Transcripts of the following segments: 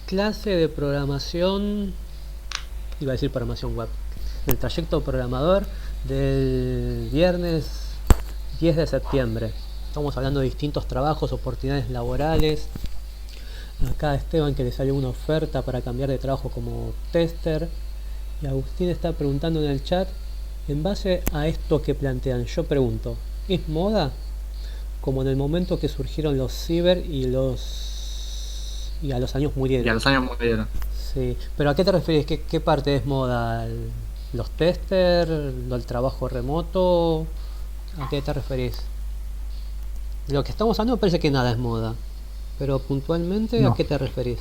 clase de programación, iba a decir programación web, el trayecto programador del viernes 10 de septiembre. Estamos hablando de distintos trabajos, oportunidades laborales. Acá Esteban que le salió una oferta para cambiar de trabajo como tester. Y Agustín está preguntando en el chat, en base a esto que plantean, yo pregunto, ¿es moda? Como en el momento que surgieron los ciber y a los años Y a murieron. los años murieron. Sí, pero ¿a qué te refieres? ¿Qué parte es moda? ¿Los testers? ¿El trabajo remoto? ¿A qué te referís? De lo que estamos hablando parece que nada es moda. Pero puntualmente, ¿a No, qué te referís?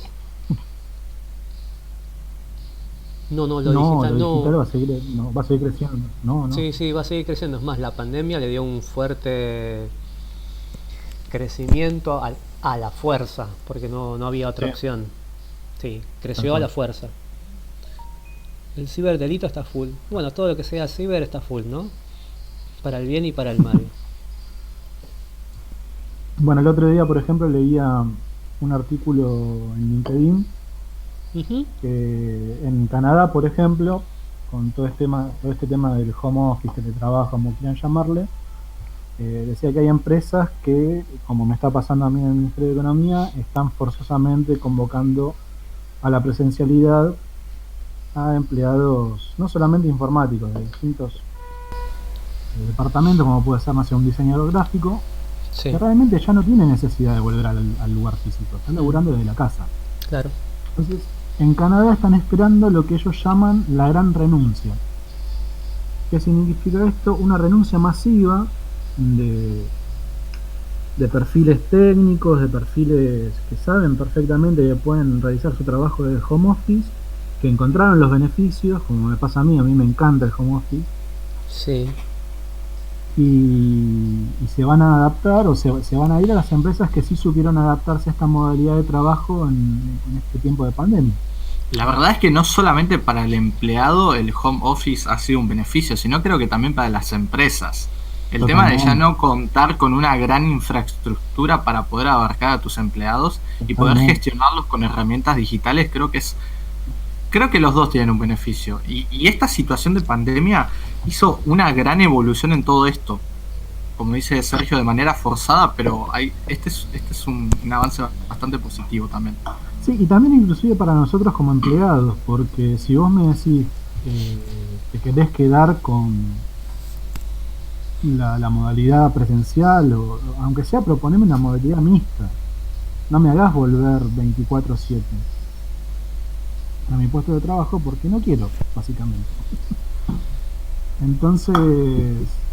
No, no, lo no, digital lo digital no. va a seguir, no, va a seguir creciendo. No, no. Sí, sí, va a seguir creciendo. Es más, la pandemia le dio un fuerte crecimiento a la fuerza, porque no había otra Sí, opción. Sí, tal creció a la cual. fuerza. El ciberdelito está full. Bueno, todo lo que sea ciber está full, ¿no? Para el bien y para el mal. Bueno, el otro día, por ejemplo, leía un artículo en LinkedIn Ujú. que en Canadá, por ejemplo, con todo este tema del home office, teletrabajo, como quieran llamarle, decía que hay empresas que, como me está pasando a mí en el Ministerio de Economía, están forzosamente convocando a la presencialidad a empleados no solamente informáticos, de distintos departamentos, como puede ser, no sé, un diseñador gráfico, que Sí. realmente ya no tiene necesidad de volver al lugar físico, están Mm, laburando desde la casa. claro. Entonces, en Canadá están esperando lo que ellos llaman la gran renuncia. ¿Qué significa esto? Una renuncia masiva de, de perfiles técnicos, de perfiles que saben perfectamente que pueden realizar su trabajo de home office, que encontraron los beneficios, como me pasa a mí me encanta el home office, Sí. y se van a adaptar o se van a ir a las empresas que sí supieron adaptarse a esta modalidad de trabajo en este tiempo de pandemia. La verdad es que no solamente para el empleado el home office ha sido un beneficio, sino creo que también para las empresas. El tema de ya Totalmente, no contar con una gran infraestructura para poder abarcar a tus empleados y poder totalmente. gestionarlos con herramientas digitales, creo que los dos tienen un beneficio. Y esta situación de pandemia hizo una gran evolución en todo esto. Como dice Sergio, de manera forzada, pero este es un avance bastante positivo también. Sí, y también inclusive para nosotros como empleados, porque si vos me decís te querés quedar con la modalidad presencial, o aunque sea proponeme una modalidad mixta, no me hagas volver 24/7 a mi puesto de trabajo porque no quiero, básicamente. Entonces,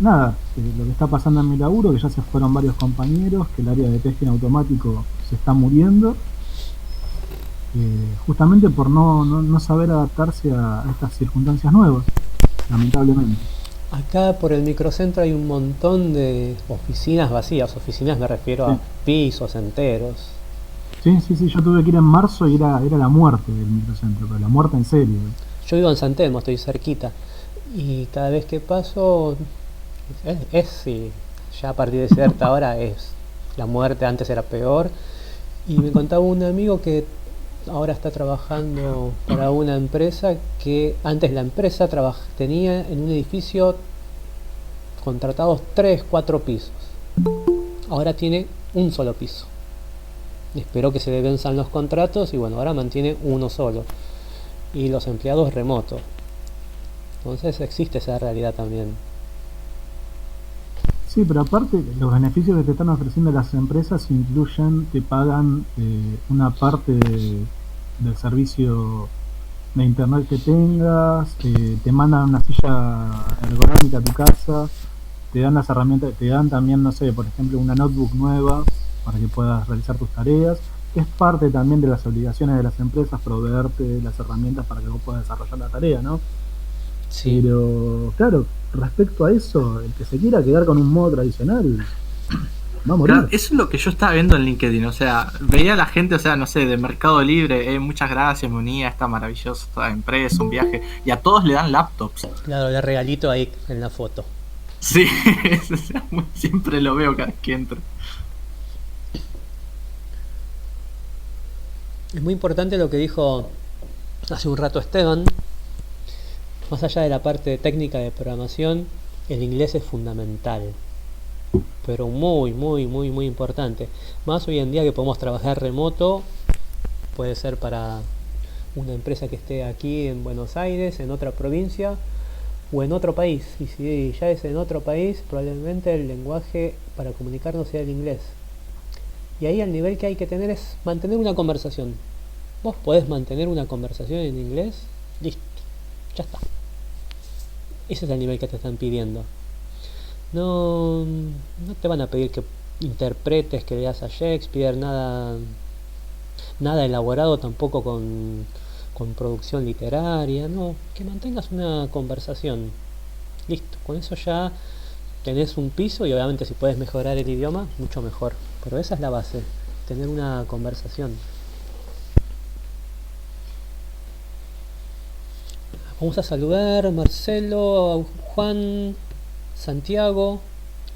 nada, lo que está pasando en mi laburo, que ya se fueron varios compañeros, que el área de testing automático se está muriendo, justamente por no saber adaptarse a estas circunstancias nuevas, lamentablemente. Acá por el microcentro hay un montón de oficinas vacías. Oficinas me refiero a Sí, pisos enteros. sí, sí, sí, yo tuve que ir en marzo y era la muerte del microcentro, pero la muerte en serio. Yo vivo en San Telmo, estoy cerquita. Y cada vez que paso, sí, ya a partir de cierta hora es la muerte, antes era peor. Y me contaba un amigo que ahora está trabajando para una empresa que antes la empresa tenía en un edificio contratados 3 4 pisos. Ahora tiene un solo piso. Esperó que se le venzan los contratos y bueno, ahora mantiene uno solo. Y los empleados remotos. Entonces existe esa realidad también. Sí, pero aparte, los beneficios que te están ofreciendo las empresas incluyen que pagan una parte del servicio de internet que tengas, te mandan una silla ergonómica a tu casa, te dan las herramientas, te dan también, no sé, por ejemplo, una notebook nueva para que puedas realizar tus tareas, que es parte también de las obligaciones de las empresas proveerte las herramientas para que vos puedas desarrollar la tarea, ¿no? Sí. Pero, claro, respecto a eso, el que se quiera quedar con un modo tradicional va a Claro, morir. eso es lo que yo estaba viendo en LinkedIn, o sea, veía a la gente, o sea, no sé, de Mercado Libre, muchas gracias, me unía a esta maravillosa empresa, un viaje, y a todos le dan laptops. Claro, le regalito ahí en la foto. Sí, o sea, siempre lo veo cada vez que entro. Es muy importante lo que dijo hace un rato Esteban. Más allá de la parte técnica de programación, el inglés es fundamental. Pero muy, muy, muy, muy importante. Más hoy en día que podemos trabajar remoto, puede ser para una empresa que esté aquí en Buenos Aires, en otra provincia o en otro país. Y si ya es en otro país, probablemente el lenguaje para comunicarnos sea el inglés. Y ahí el nivel que hay que tener es mantener una conversación. Vos podés mantener una conversación en inglés, listo, ya está. Ese es el nivel que te están pidiendo. No, no te van a pedir que interpretes, que leas a Shakespeare, nada elaborado tampoco con producción literaria, no, que mantengas una conversación. Listo, con eso ya tenés un piso y obviamente si puedes mejorar el idioma, mucho mejor. Pero esa es la base, tener una conversación. Vamos a saludar a Marcelo, a Juan, Santiago,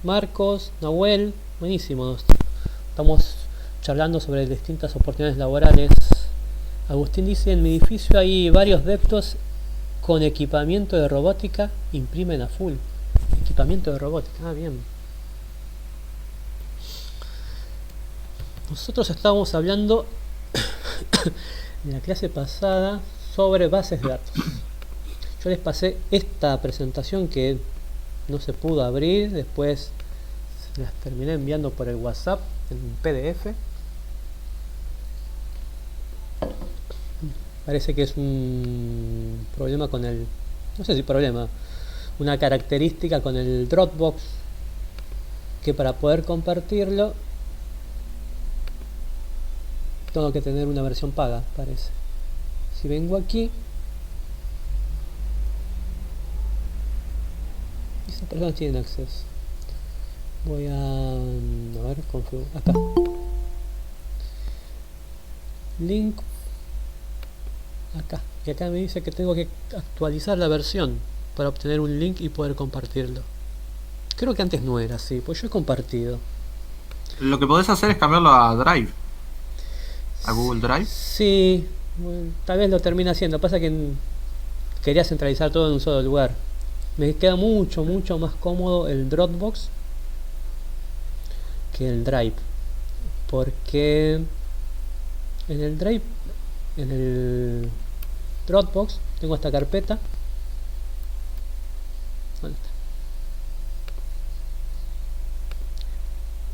Marcos, Nahuel. Buenísimos. Estamos charlando sobre distintas oportunidades laborales. Agustín dice, en mi edificio hay varios deptos con equipamiento de robótica, imprimen a full. Equipamiento de robótica, bien. Nosotros estábamos hablando en la clase pasada sobre bases de datos. Yo les pasé esta presentación que no se pudo abrir, después las terminé enviando por el WhatsApp en PDF. Parece que es un problema con el... no sé si problema, una característica con el Dropbox, que para poder compartirlo tengo que tener una versión paga, parece. Si vengo aquí, esas personas tienen acceso. Voy a ver, acá. Link. Acá. Y acá me dice que tengo que actualizar la versión para obtener un link y poder compartirlo. Creo que antes no era así, pues yo he compartido. Lo que podés hacer es cambiarlo a Drive. A Google Drive. Sí, bueno, tal vez lo termine haciendo. Pasa que quería centralizar todo en un solo lugar. Me queda mucho más cómodo el Dropbox que el Drive. Porque en el Drive, en el Dropbox, tengo esta carpeta. ¿Dónde está?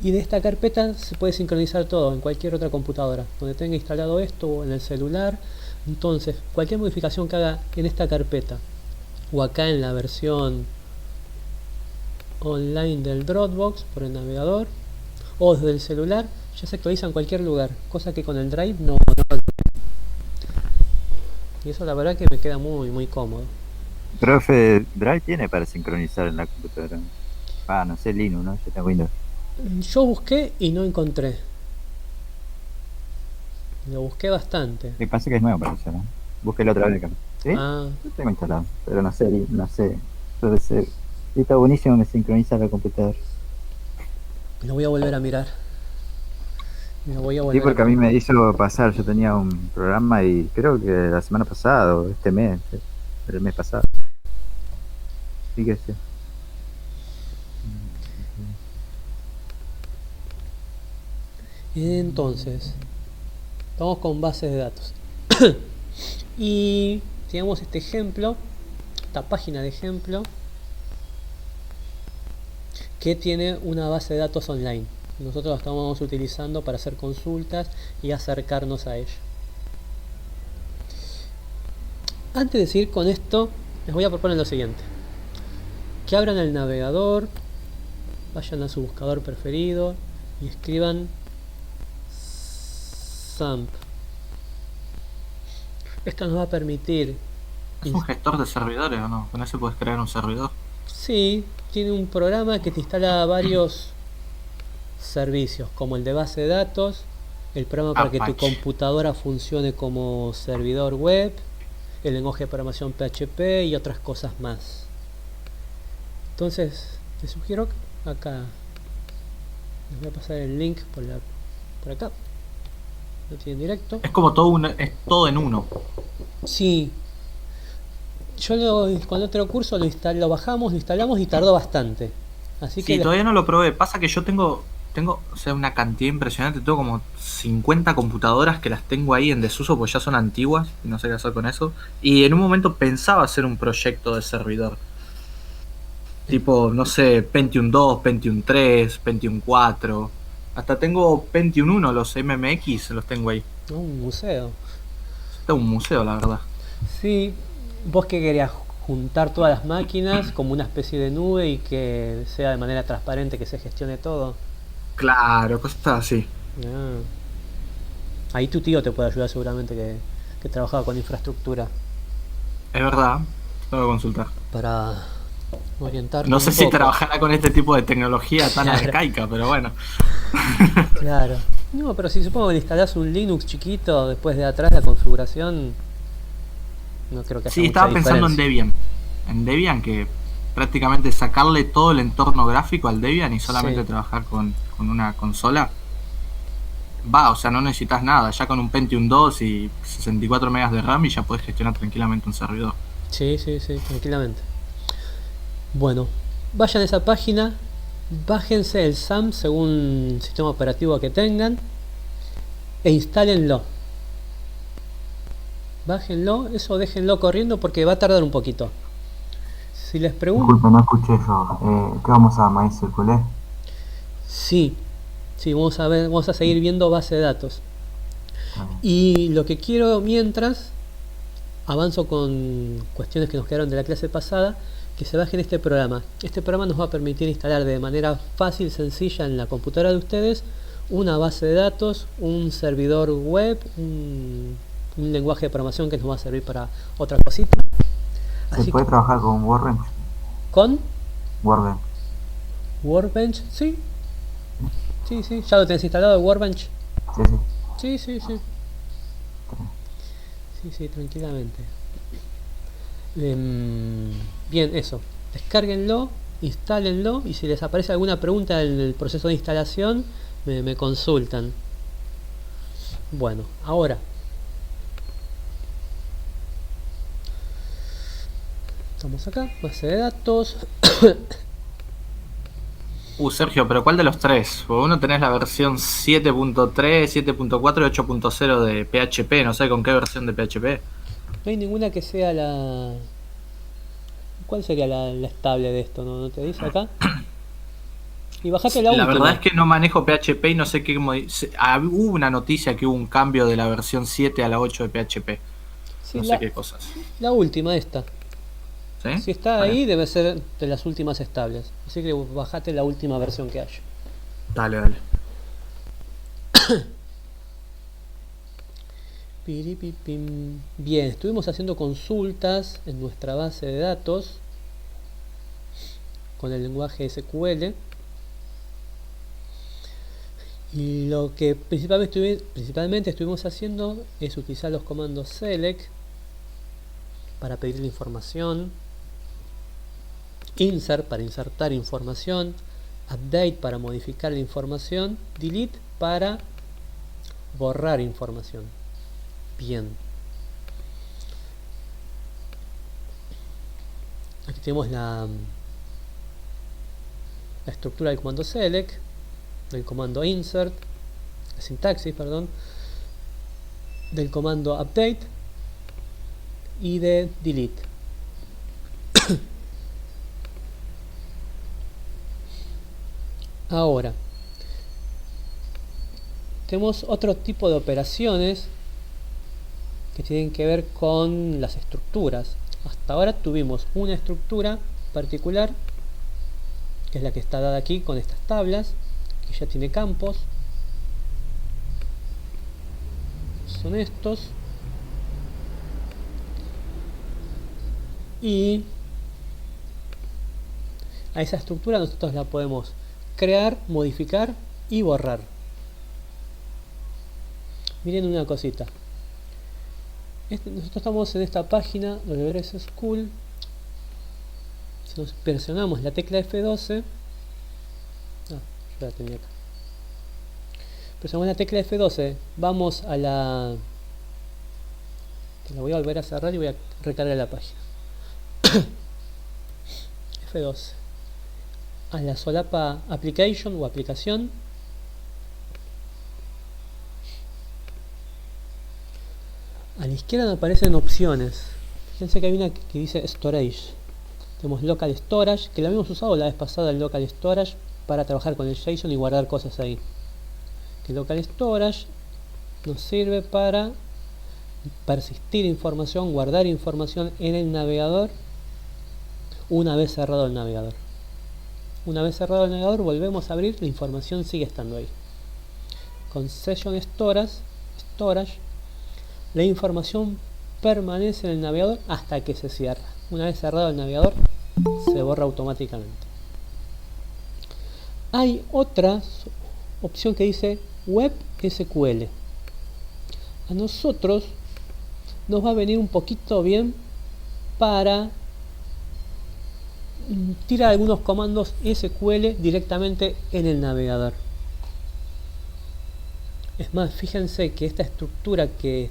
Y de esta carpeta se puede sincronizar todo en cualquier otra computadora donde tenga instalado esto o en el celular. Entonces, cualquier modificación que haga en esta carpeta o acá en la versión online del Dropbox por el navegador o desde el celular, ya se actualiza en cualquier lugar, cosa que con el Drive no. Y eso la verdad que me queda muy cómodo. Profe, Drive tiene para sincronizar en la computadora. No sé, Linux, ¿no? Yo tengo Windows. Yo busqué y no encontré. Lo busqué bastante. Me pasa que es nuevo para eso, ¿no? Búsquelo otra vez acá. ¿Sí? Ah, Yo tengo instalado, pero no sé. Debe ser. Sí, está buenísimo que sincroniza la computadora. lo voy a volver a mirar. Me lo voy a Sí, volver porque a a mí me hizo pasar, yo tenía un programa y creo que la semana pasada o este mes, el mes pasado. Fíjese. Entonces, vamos con bases de datos. Y tenemos este ejemplo, esta página de ejemplo, que tiene una base de datos online. Nosotros la estamos utilizando para hacer consultas y acercarnos a ella. Antes de seguir con esto, les voy a proponer lo siguiente. Que abran el navegador, vayan a su buscador preferido y escriban SAMP. Esto nos va a permitir... ¿Es un gestor de servidores o no? ¿Con ese puedes crear un servidor? Sí, tiene un programa que te instala varios servicios, como el de base de datos, el programa para que tu computadora funcione como servidor web, el lenguaje de programación PHP y otras cosas más. Entonces, te sugiero acá, les voy a pasar el link por acá. lo tienen directo. Es como es todo en uno. Sí, con otro curso lo bajamos, lo instalamos y tardó bastante. Así que Sí, todavía no lo probé. Pasa que yo tengo, o sea, una cantidad impresionante. Tengo como 50 computadoras que las tengo ahí en desuso porque ya son antiguas y no sé qué hacer con eso. Y en un momento pensaba hacer un proyecto de servidor. Tipo, no sé, Pentium 2, Pentium 3, Pentium 4. Hasta tengo Pentium 1, los MMX los tengo ahí. un museo. Está un museo, la verdad. Sí, vos que querías juntar todas las máquinas como una especie de nube y que sea de manera transparente, que se gestione todo. Claro, cosas así. Ah. Ahí tu tío te puede ayudar seguramente que trabajaba con infraestructura Es verdad. Tengo que consultar. para orientarte No un sé si poco. trabajará con este tipo de tecnología tan Claro. arcaica, pero bueno. Claro. No, pero si supongo que le instalás un Linux chiquito después de atrás la configuración, no creo que haya Sí, mucha estaba pensando en diferencia. Debian. En Debian, que prácticamente sacarle todo el entorno gráfico al Debian y solamente Sí, trabajar con una consola. Va, o sea, no necesitas nada. Ya con un Pentium 2 y 64 megas de RAM y ya puedes gestionar tranquilamente un servidor. sí, sí, sí, tranquilamente. Bueno, vayan a esa página, bájense el SAM según sistema operativo que tengan e instálenlo. Bájenlo, eso déjenlo corriendo porque va a tardar un poquito. Si les pregunto, Disculpe, no escuché yo. ¿Qué vamos a MySQL? sí, sí, vamos a seguir viendo base de datos. Está bien. Y lo que quiero mientras, avanzo con cuestiones que nos quedaron de la clase pasada, que se bajen este programa. Este programa nos va a permitir instalar de manera fácil, sencilla en la computadora de ustedes una base de datos, un servidor web, un lenguaje de programación que nos va a servir para otra cosita. ¿Se Así puede que trabajar con Workbench? con Workbench. Workbench, sí, sí, sí, ya lo tenés instalado el Workbench. Sí, sí. Sí, sí, sí, sí, sí, tranquilamente. Bien, eso. Descárguenlo, instálenlo y si les aparece alguna pregunta en el proceso de instalación, me consultan. Bueno, ahora estamos acá, base de datos. Sergio, pero ¿cuál de los tres? Porque uno tenés la versión 7.3, 7.4 y 8.0 de PHP. No sé con qué versión de PHP. No hay ninguna que sea la... ¿Cuál sería la estable de esto? ¿No te dice acá? Y bajate la La verdad última. es que no manejo PHP y no sé qué. Hubo una noticia que hubo un cambio de la versión 7 a la 8 de PHP. Sí, No sé qué cosas. la última esta. ¿Sí? Si está Bueno, ahí, debe ser de las últimas estables. Así que bajate la última versión que haya. dale, dale. Piripipim. Bien, estuvimos haciendo consultas en nuestra base de datos con el lenguaje SQL. Y lo que principalmente estuvimos haciendo es utilizar los comandos select para pedir la información, insert para insertar información, update para modificar la información, delete para borrar información. Bien. Aquí tenemos la estructura del comando select, del comando insert, la sintaxis, perdón, del comando update y de delete. Ahora, tenemos otro tipo de operaciones que tienen que ver con las estructuras. Hasta ahora tuvimos una estructura particular, que es la que está dada aquí con estas tablas, que ya tiene campos. Son estos. Y a esa estructura nosotros la podemos crear, modificar y borrar. Miren una cosita. Nosotros estamos en esta página WS School. Si nos presionamos la tecla F12, yo la tenía acá. presionamos la tecla F12, vamos a la... La voy a volver a cerrar y voy a recargar la página. F12. A la solapa Application o aplicación. A la izquierda me aparecen opciones. Fíjense que hay una que dice Storage. Tenemos Local Storage, que la habíamos usado la vez pasada, el Local Storage, para trabajar con el JSON y guardar cosas ahí. Que Local Storage nos sirve para persistir información, guardar información en el navegador una vez cerrado el navegador. Una vez cerrado el navegador volvemos a abrir, la información sigue estando ahí. Con Session Storage, la información permanece en el navegador hasta que se cierra. Una vez cerrado el navegador se borra automáticamente. Hay otra opción que dice Web SQL. A nosotros nos va a venir un poquito bien para tirar algunos comandos SQL directamente en el navegador. Es más, fíjense que esta estructura que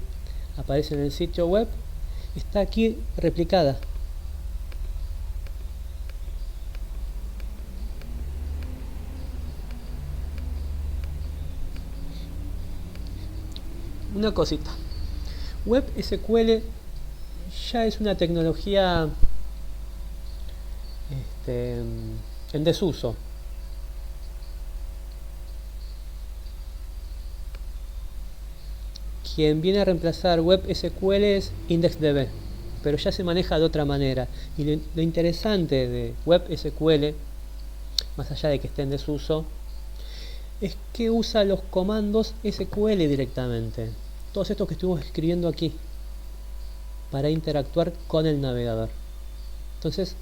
aparece en el sitio web está aquí replicada. Una cosita. Web SQL ya es una tecnología en desuso. Quien viene a reemplazar Web SQL es IndexDB, pero ya se maneja de otra manera. Y lo interesante de Web SQL, más allá de que esté en desuso, es que usa los comandos SQL directamente. Todos estos que estuvimos escribiendo aquí para interactuar con el navegador. Entonces,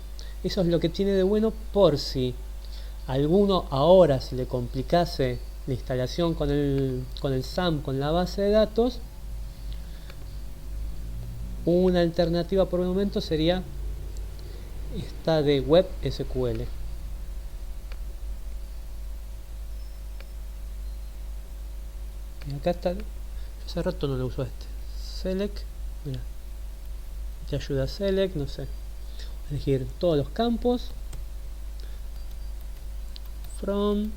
eso es lo que tiene de bueno por si alguno ahora se le complicase la instalación con el SAM, con la base de datos. Una alternativa por el momento sería esta de Web SQL. Y acá está, yo hace rato no lo uso Select, mira, te ayuda Select, no sé, elegir todos los campos, From,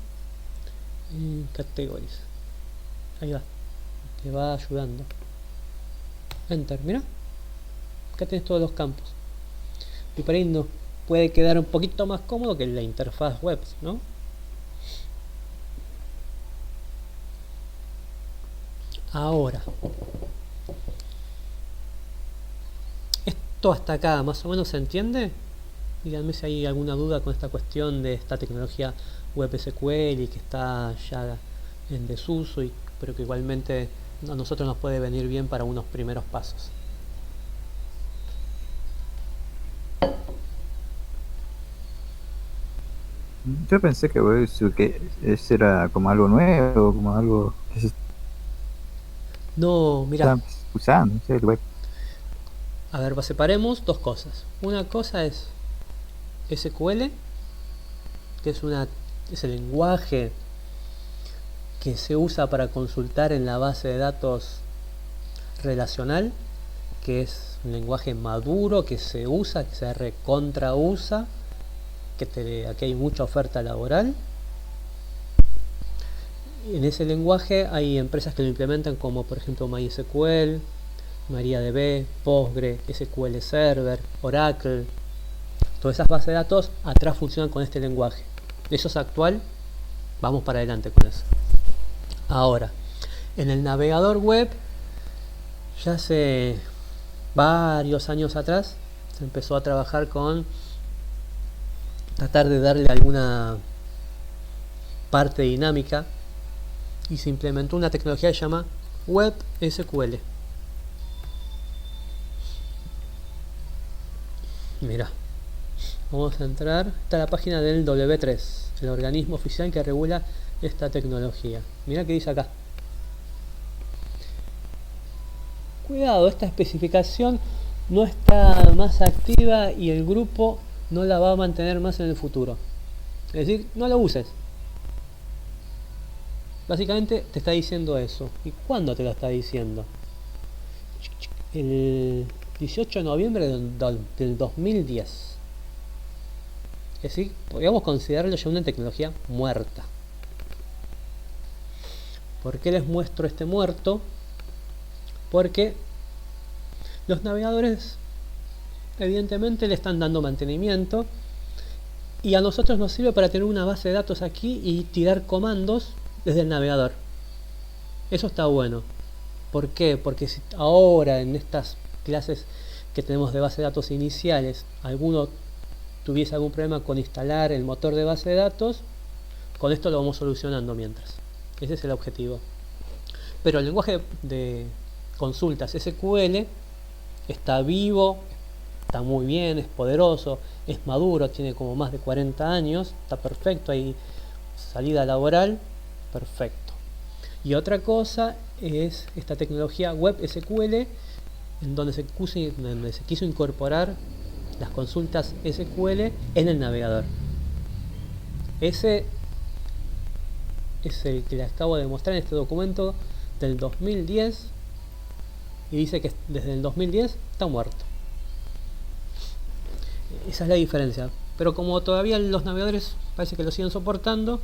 Categories, ahí va, te va ayudando. Enter, mira, acá tienes todos los campos. Y por ahí nos puede quedar un poquito más cómodo que la interfaz web, ¿no? Ahora, esto hasta acá más o menos se entiende. Díganme si hay alguna duda con esta cuestión de esta tecnología Web SQL y que está ya en desuso, pero que igualmente a nosotros nos puede venir bien para unos primeros pasos. Yo pensé que eso era como algo nuevo, como algo que se No, mira, está usando, no sé, el web. a ver, separemos dos cosas. Una cosa es SQL, que es el lenguaje que se usa para consultar en la base de datos relacional, que es un lenguaje maduro que se usa, que se recontra usa, aquí hay mucha oferta laboral. En ese lenguaje hay empresas que lo implementan, como por ejemplo MySQL, MariaDB, Postgre, SQL Server, Oracle. Todas esas bases de datos atrás funcionan con este lenguaje. Eso es actual, vamos para adelante con eso. Ahora, en el navegador web, ya hace varios años atrás, se empezó a trabajar con tratar de darle alguna parte dinámica y se implementó una tecnología que se llama Web SQL. Mira, vamos a entrar, está la página del W3, el organismo oficial que regula esta tecnología. Mira qué dice acá. Cuidado, esta especificación no está más activa y el grupo no la va a mantener más en el futuro. Es decir, no lo uses. Básicamente te está diciendo eso. ¿Y cuándo te lo está diciendo? El 18 de noviembre del 2010. Es decir, podríamos considerarlo ya una tecnología muerta. ¿Por qué les muestro este muerto? Porque los navegadores evidentemente le están dando mantenimiento y a nosotros nos sirve para tener una base de datos aquí y tirar comandos desde el navegador. Eso está bueno. ¿Por qué? Porque si ahora en estas clases que tenemos de base de datos iniciales alguno tuviese algún problema con instalar el motor de base de datos, con esto lo vamos solucionando mientras. Ese es el objetivo. Pero el lenguaje de consultas SQL está vivo, está muy bien, es poderoso, es maduro, tiene como más de 40 años, está perfecto, hay salida laboral, perfecto. Y otra cosa es esta tecnología web SQL, en donde se quiso incorporar las consultas SQL en el navegador. Ese es el que les acabo de mostrar en este documento del 2010 y dice que desde el 2010 está muerto. Esa es la diferencia. Pero como todavía los navegadores parece que lo siguen soportando,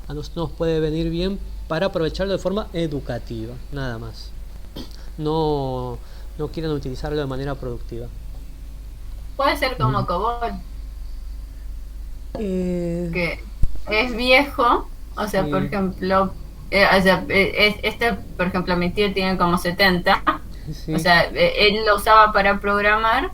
a nosotros nos puede venir bien para aprovecharlo de forma educativa, nada más. No quieran utilizarlo de manera productiva. Puede ser como COBOL, que es viejo, o sea, Sí. por ejemplo, por ejemplo, mi tío tiene como 70, Sí. o sea, él lo usaba para programar,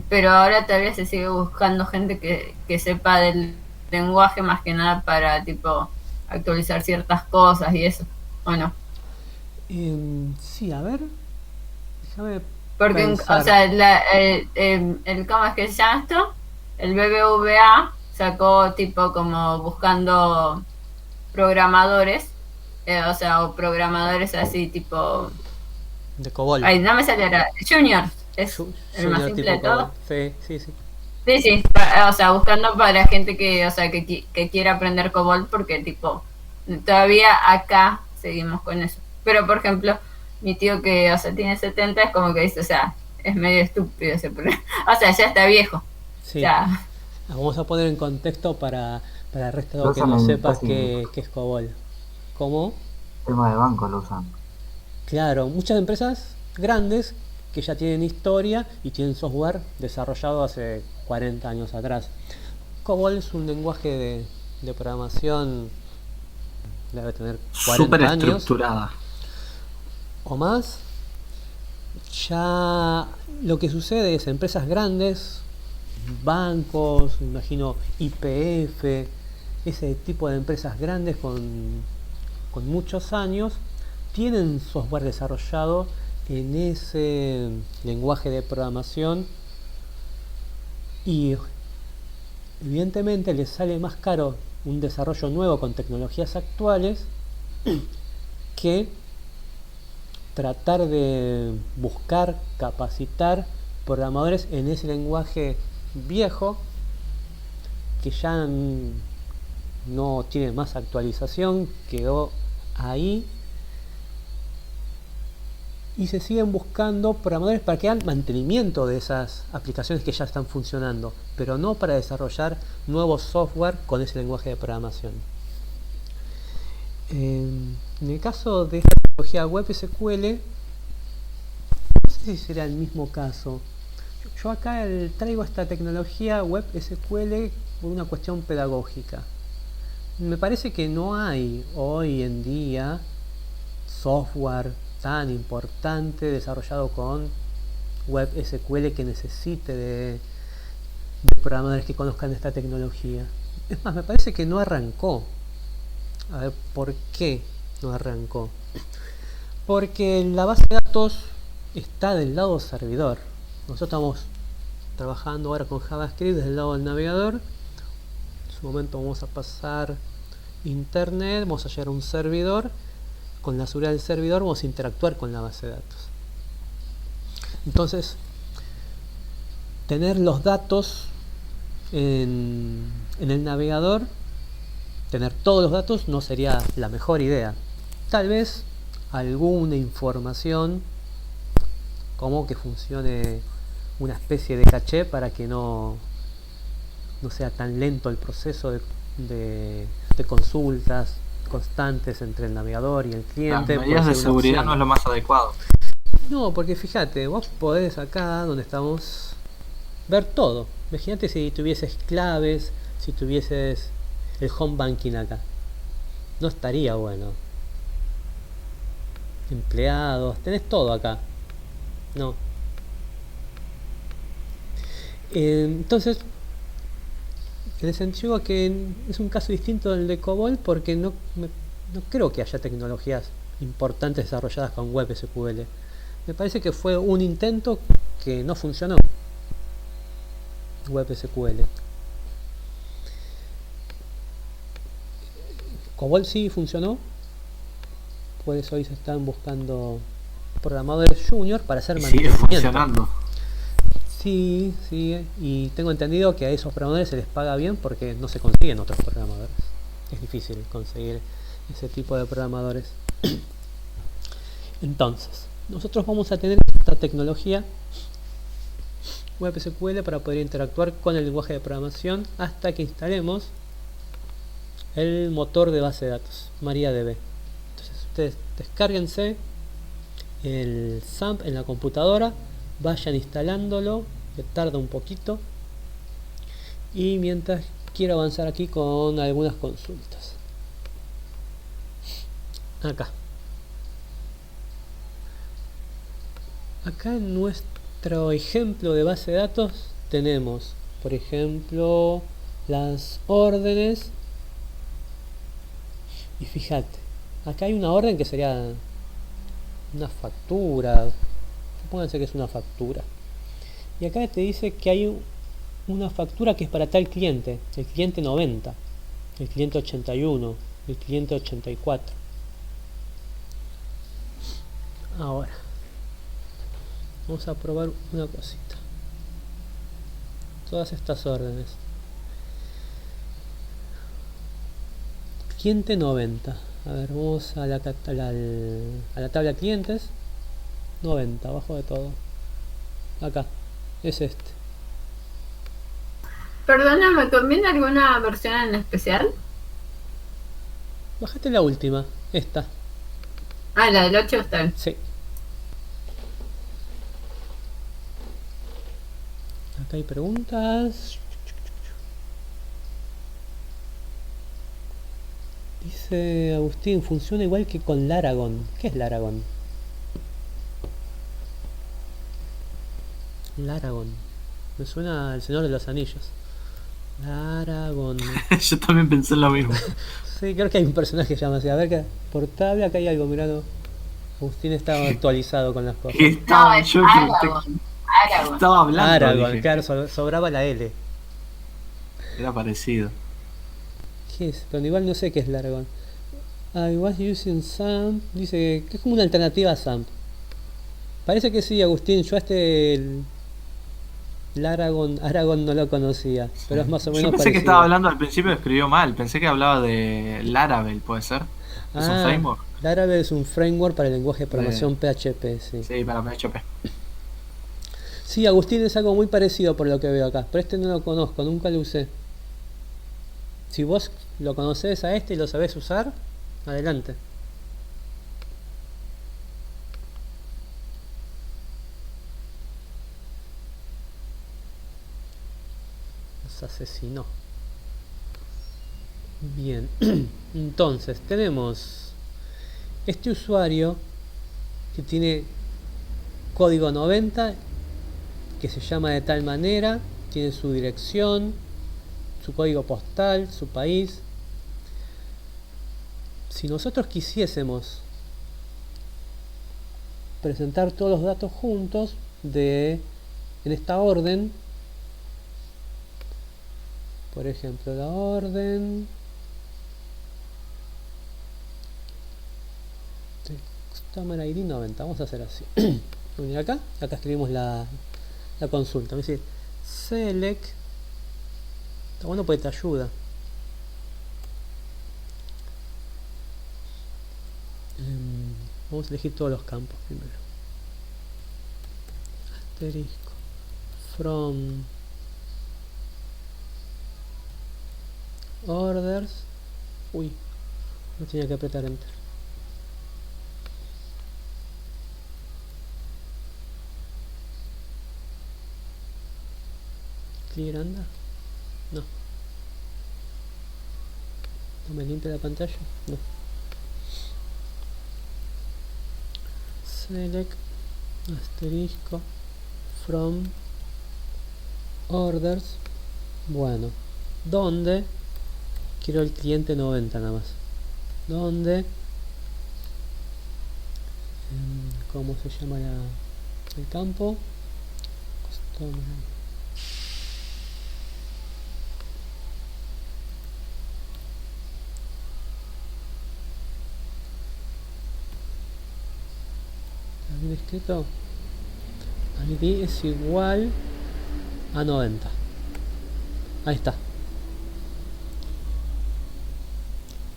pero ahora todavía se sigue buscando gente que sepa del lenguaje más que nada para, tipo, actualizar ciertas cosas y eso, ¿o no? Sí, a ver, déjame Porque, pensar. o sea, ¿cómo es que se llama esto? El BBVA sacó tipo como buscando programadores, o sea, o programadores así tipo... De COBOL. Ay, no me sale ahora. Junior, es el más Junior simple tipo de todo. COBOL. Sí, sí, sí. Sí, o sea, buscando para gente que, o sea, que quiera aprender COBOL porque tipo, todavía acá seguimos con eso. Pero, por ejemplo, mi tío que, o sea, tiene 70 es como que dice, o sea, es medio estúpido ese problema. O sea, ya está viejo. Sí. Ya. Vamos a poner en contexto para el resto Lo que usan no en sepas casi qué es COBOL. ¿Cómo? tema de banco lo usan. Claro, muchas empresas grandes que ya tienen historia y tienen software desarrollado hace 40 años atrás. COBOL es un lenguaje de programación, debe tener 40 Súper años estructurada. o más. Ya lo que sucede es empresas grandes, bancos, me imagino YPF, ese tipo de empresas grandes con muchos años, tienen software desarrollado en ese lenguaje de programación y evidentemente les sale más caro un desarrollo nuevo con tecnologías actuales que tratar de buscar, capacitar programadores en ese lenguaje viejo que ya no tiene más actualización, quedó ahí y se siguen buscando programadores para que hagan mantenimiento de esas aplicaciones que ya están funcionando, pero no para desarrollar nuevo software con ese lenguaje de programación. En el caso de esta tecnología web SQL, no sé si será el mismo caso. Yo acá traigo esta tecnología web SQL por una cuestión pedagógica. Me parece que no hay hoy en día software tan importante desarrollado con web SQL que necesite de programadores que conozcan esta tecnología. Es más, me parece que no arrancó. A ver, ¿por qué no arrancó? Porque la base de datos está del lado servidor. Nosotros estamos trabajando ahora con JavaScript desde el lado del navegador. En su momento vamos a pasar internet, vamos a llegar a un servidor. Con la seguridad del servidor vamos a interactuar con la base de datos. Entonces, tener los datos en el navegador tener todos los datos no sería la mejor idea. Tal vez alguna información, como que funcione una especie de caché para que no sea tan lento el proceso de consultas constantes entre el navegador y el Las cliente. medidas de seguridad no es lo más adecuado. No, porque fíjate, vos podés acá donde estamos ver todo. Imagínate si tuvieses claves, si tuvieses el home banking acá. No estaría bueno. Empleados, tenés todo acá. No. Entonces, les sentido que es un caso distinto del de COBOL porque no creo que haya tecnologías importantes desarrolladas con WebSQL. Me parece que fue un intento que no funcionó. WebSQL. COBOL sí funcionó. Por eso hoy se están buscando programadores junior para hacer mantenimiento. Sigue funcionando. Sí, y tengo entendido que a esos programadores se les paga bien porque no se consiguen otros programadores. Es difícil conseguir ese tipo de programadores. Entonces, nosotros vamos a tener esta tecnología WebSQL para poder interactuar con el lenguaje de programación hasta que instalemos el motor de base de datos, MariaDB. Entonces, ustedes descárguense el XAMPP en la computadora, vayan instalándolo, que tarda un poquito, y mientras quiero avanzar aquí con algunas consultas. Acá en nuestro ejemplo de base de datos tenemos, por ejemplo, las órdenes, y fíjate, acá hay una orden que sería una factura, supónganse que es una factura, y acá te dice que hay una factura que es para tal cliente, el cliente 90, el cliente 81, el cliente 84. Ahora vamos a probar una cosita. Todas estas órdenes. Cliente 90. A ver, vamos a la tabla clientes. 90, abajo de todo. Acá. Es este. Perdona, ¿me conviene alguna versión en especial? Bájate la última. Esta. Ah, la del 8 está bien. Sí. Acá hay preguntas. Dice Agustín, funciona igual que con Laragon. ¿Qué es Laragon? Laragon. Me suena al Señor de los Anillos. Laragon. Yo también pensé en lo mismo. Sí, creo que hay un personaje que se llama así. A ver, que por tabla acá hay algo, mirando. Agustín estaba actualizado con las cosas. No, es Aragón. Estaba hablando. Aragón, claro, sobraba la L. Era parecido. ¿Qué es? Pero igual no sé qué es Laragon. I was using SAMP. Dice que es como una alternativa a SAMP. Parece que sí, Agustín. Yo el Aragón no lo conocía, sí. Pero es más o menos. Yo pensé parecido. Que estaba hablando al principio, escribió mal. Pensé que hablaba de Laravel, ¿puede ser? ¿Es un framework? Laravel es un framework para el lenguaje de programación PHP, sí. Sí, para PHP. Sí, Agustín es algo muy parecido por lo que veo acá, pero este no lo conozco, nunca lo usé. Si vos lo conocés a este y lo sabés usar, adelante. Nos asesinó. Bien, entonces tenemos este usuario que tiene código 90, que se llama de tal manera, tiene su dirección, su código postal, su país. Si nosotros quisiésemos presentar todos los datos juntos en esta orden, por ejemplo, la orden Customer ID 90, vamos a hacer así. Venir acá escribimos la consulta. Me dice select. Está bueno porque te ayuda. Vamos a elegir todos los campos primero. Asterisco. From orders. Uy, no tenía que apretar enter. Clear anda. No. ¿No me limpia la pantalla? No. Select asterisco from orders. Bueno, ¿dónde? Quiero el cliente 90 nada más. ¿Dónde? ¿Cómo se llama el campo? Customer. Bien escrito. ID es igual a 90. Ahí está.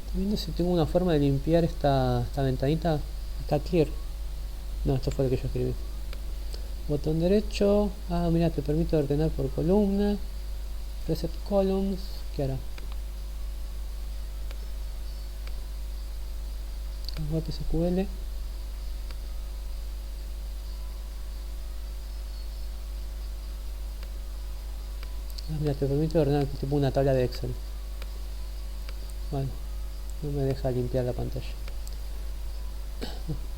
Estoy viendo si tengo una forma de limpiar esta ventanita. Está clear. No, esto fue lo que yo escribí. Botón derecho. Ah, mira, te permite ordenar por columna. Reset columns. ¿Qué hará? Web SQL. Mira, te permite ordenar tipo una tabla de Excel. Bueno, no me deja limpiar la pantalla.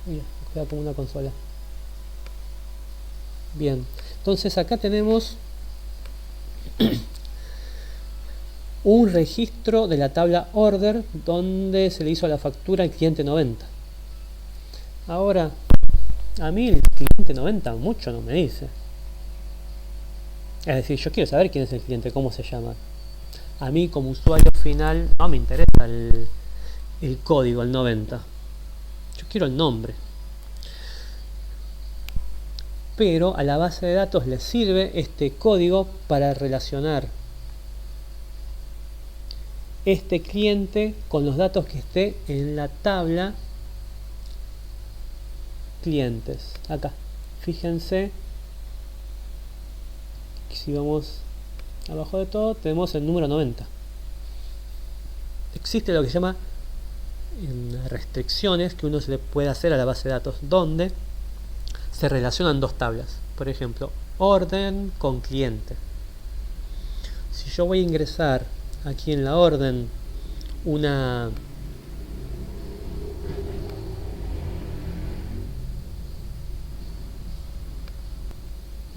Mira, queda como una consola. Bien, entonces acá tenemos un registro de la tabla order donde se le hizo la factura al cliente 90. Ahora, a mí el cliente 90 mucho no me dice. Es decir, yo quiero saber quién es el cliente, cómo se llama. A mí como usuario final no me interesa el código, el 90. Yo quiero el nombre. Pero a la base de datos le sirve este código para relacionar este cliente con los datos que esté en la tabla clientes. Acá, fíjense. Si vamos abajo de todo, tenemos el número 90. Existe lo que se llama restricciones que uno se le puede hacer a la base de datos, donde se relacionan dos tablas. Por ejemplo, orden con cliente. Si yo voy a ingresar aquí en la orden una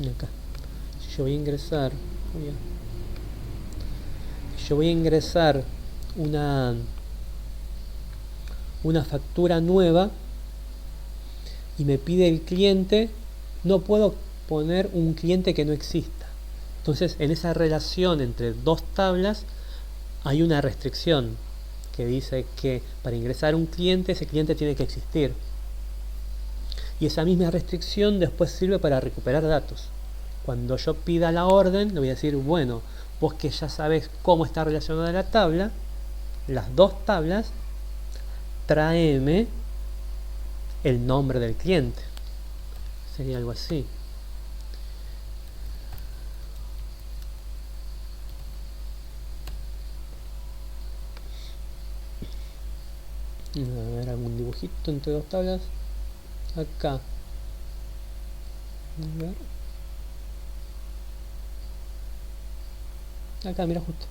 acá. Yo voy a ingresar una factura nueva y me pide el cliente, no puedo poner un cliente que no exista. Entonces en esa relación entre dos tablas hay una restricción que dice que para ingresar un cliente, ese cliente tiene que existir, y esa misma restricción después sirve para recuperar datos. Cuando yo pida la orden, le voy a decir, bueno, vos que ya sabes cómo está relacionada la tabla, las dos tablas, tráeme el nombre del cliente. Sería algo así. A ver, algún dibujito entre dos tablas. Acá. A ver. Acá, mira, justo.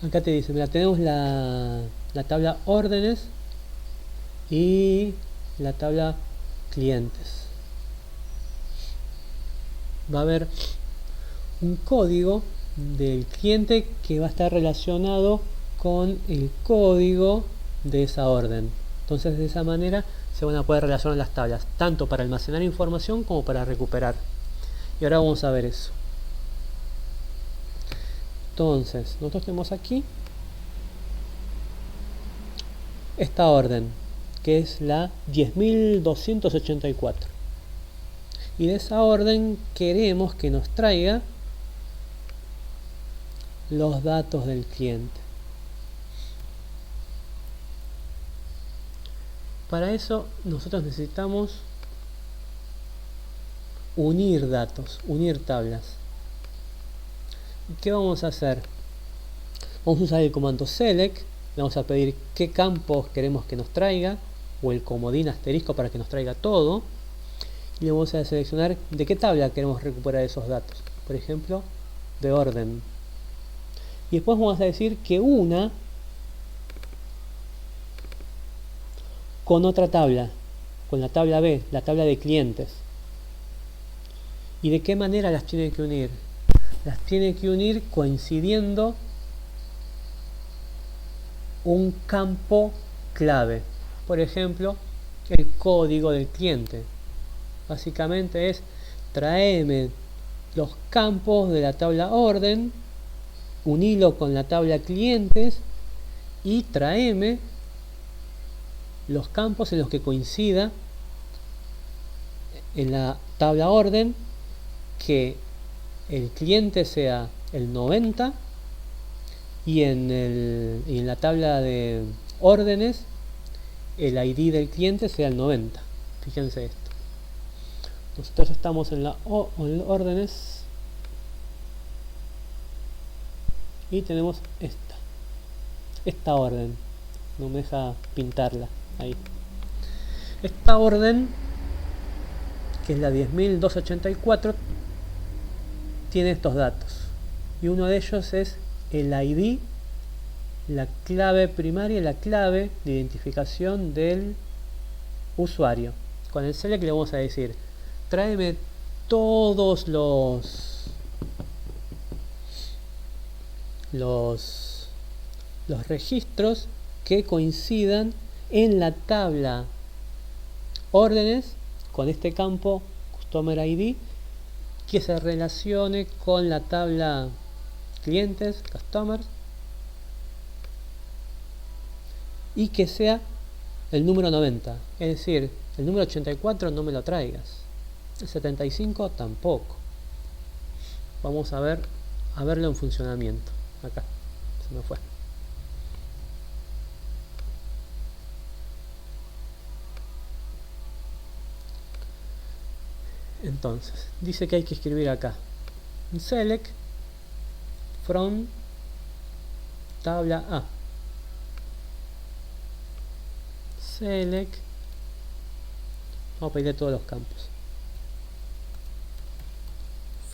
Acá te dice, mira, tenemos la tabla órdenes y la tabla clientes. Va a haber un código del cliente que va a estar relacionado con el código de esa orden. Entonces de esa manera se van a poder relacionar las tablas, tanto para almacenar información como para recuperar. Y ahora vamos a ver eso. Entonces, nosotros tenemos aquí esta orden, que es la 10.284. Y de esa orden queremos que nos traiga los datos del cliente. Para eso nosotros necesitamos unir datos, unir tablas. ¿Qué vamos a hacer? Vamos a usar el comando select, le vamos a pedir qué campos queremos que nos traiga, o el comodín asterisco para que nos traiga todo, y le vamos a seleccionar de qué tabla queremos recuperar esos datos, por ejemplo, de orden. Y después vamos a decir que una con otra tabla, con la tabla B, la tabla de clientes. ¿Y de qué manera las tiene que unir? Las tiene que unir coincidiendo un campo clave. Por ejemplo, el código del cliente. Básicamente es tráeme los campos de la tabla orden, unilo con la tabla clientes y tráeme los campos en los que coincida en la tabla orden que el cliente sea el 90 y en la tabla de órdenes el ID del cliente sea el 90. Fíjense esto. Nosotros estamos en la órdenes y tenemos esta orden. No me deja pintarla ahí. Esta orden, que es la 10.284, tiene estos datos. Y uno de ellos es el ID, la clave primaria y la clave de identificación del usuario. Con el select le vamos a decir, tráeme todos los registros que coincidan en la tabla órdenes con este campo Customer ID que se relacione con la tabla clientes, customers, y que sea el número 90. Es decir, el número 84 no me lo traigas, el 75 tampoco. Vamos a verlo en funcionamiento. Acá se me fue. Entonces, dice que hay que escribir acá select from tabla A. Select. Vamos a pedirle todos los campos.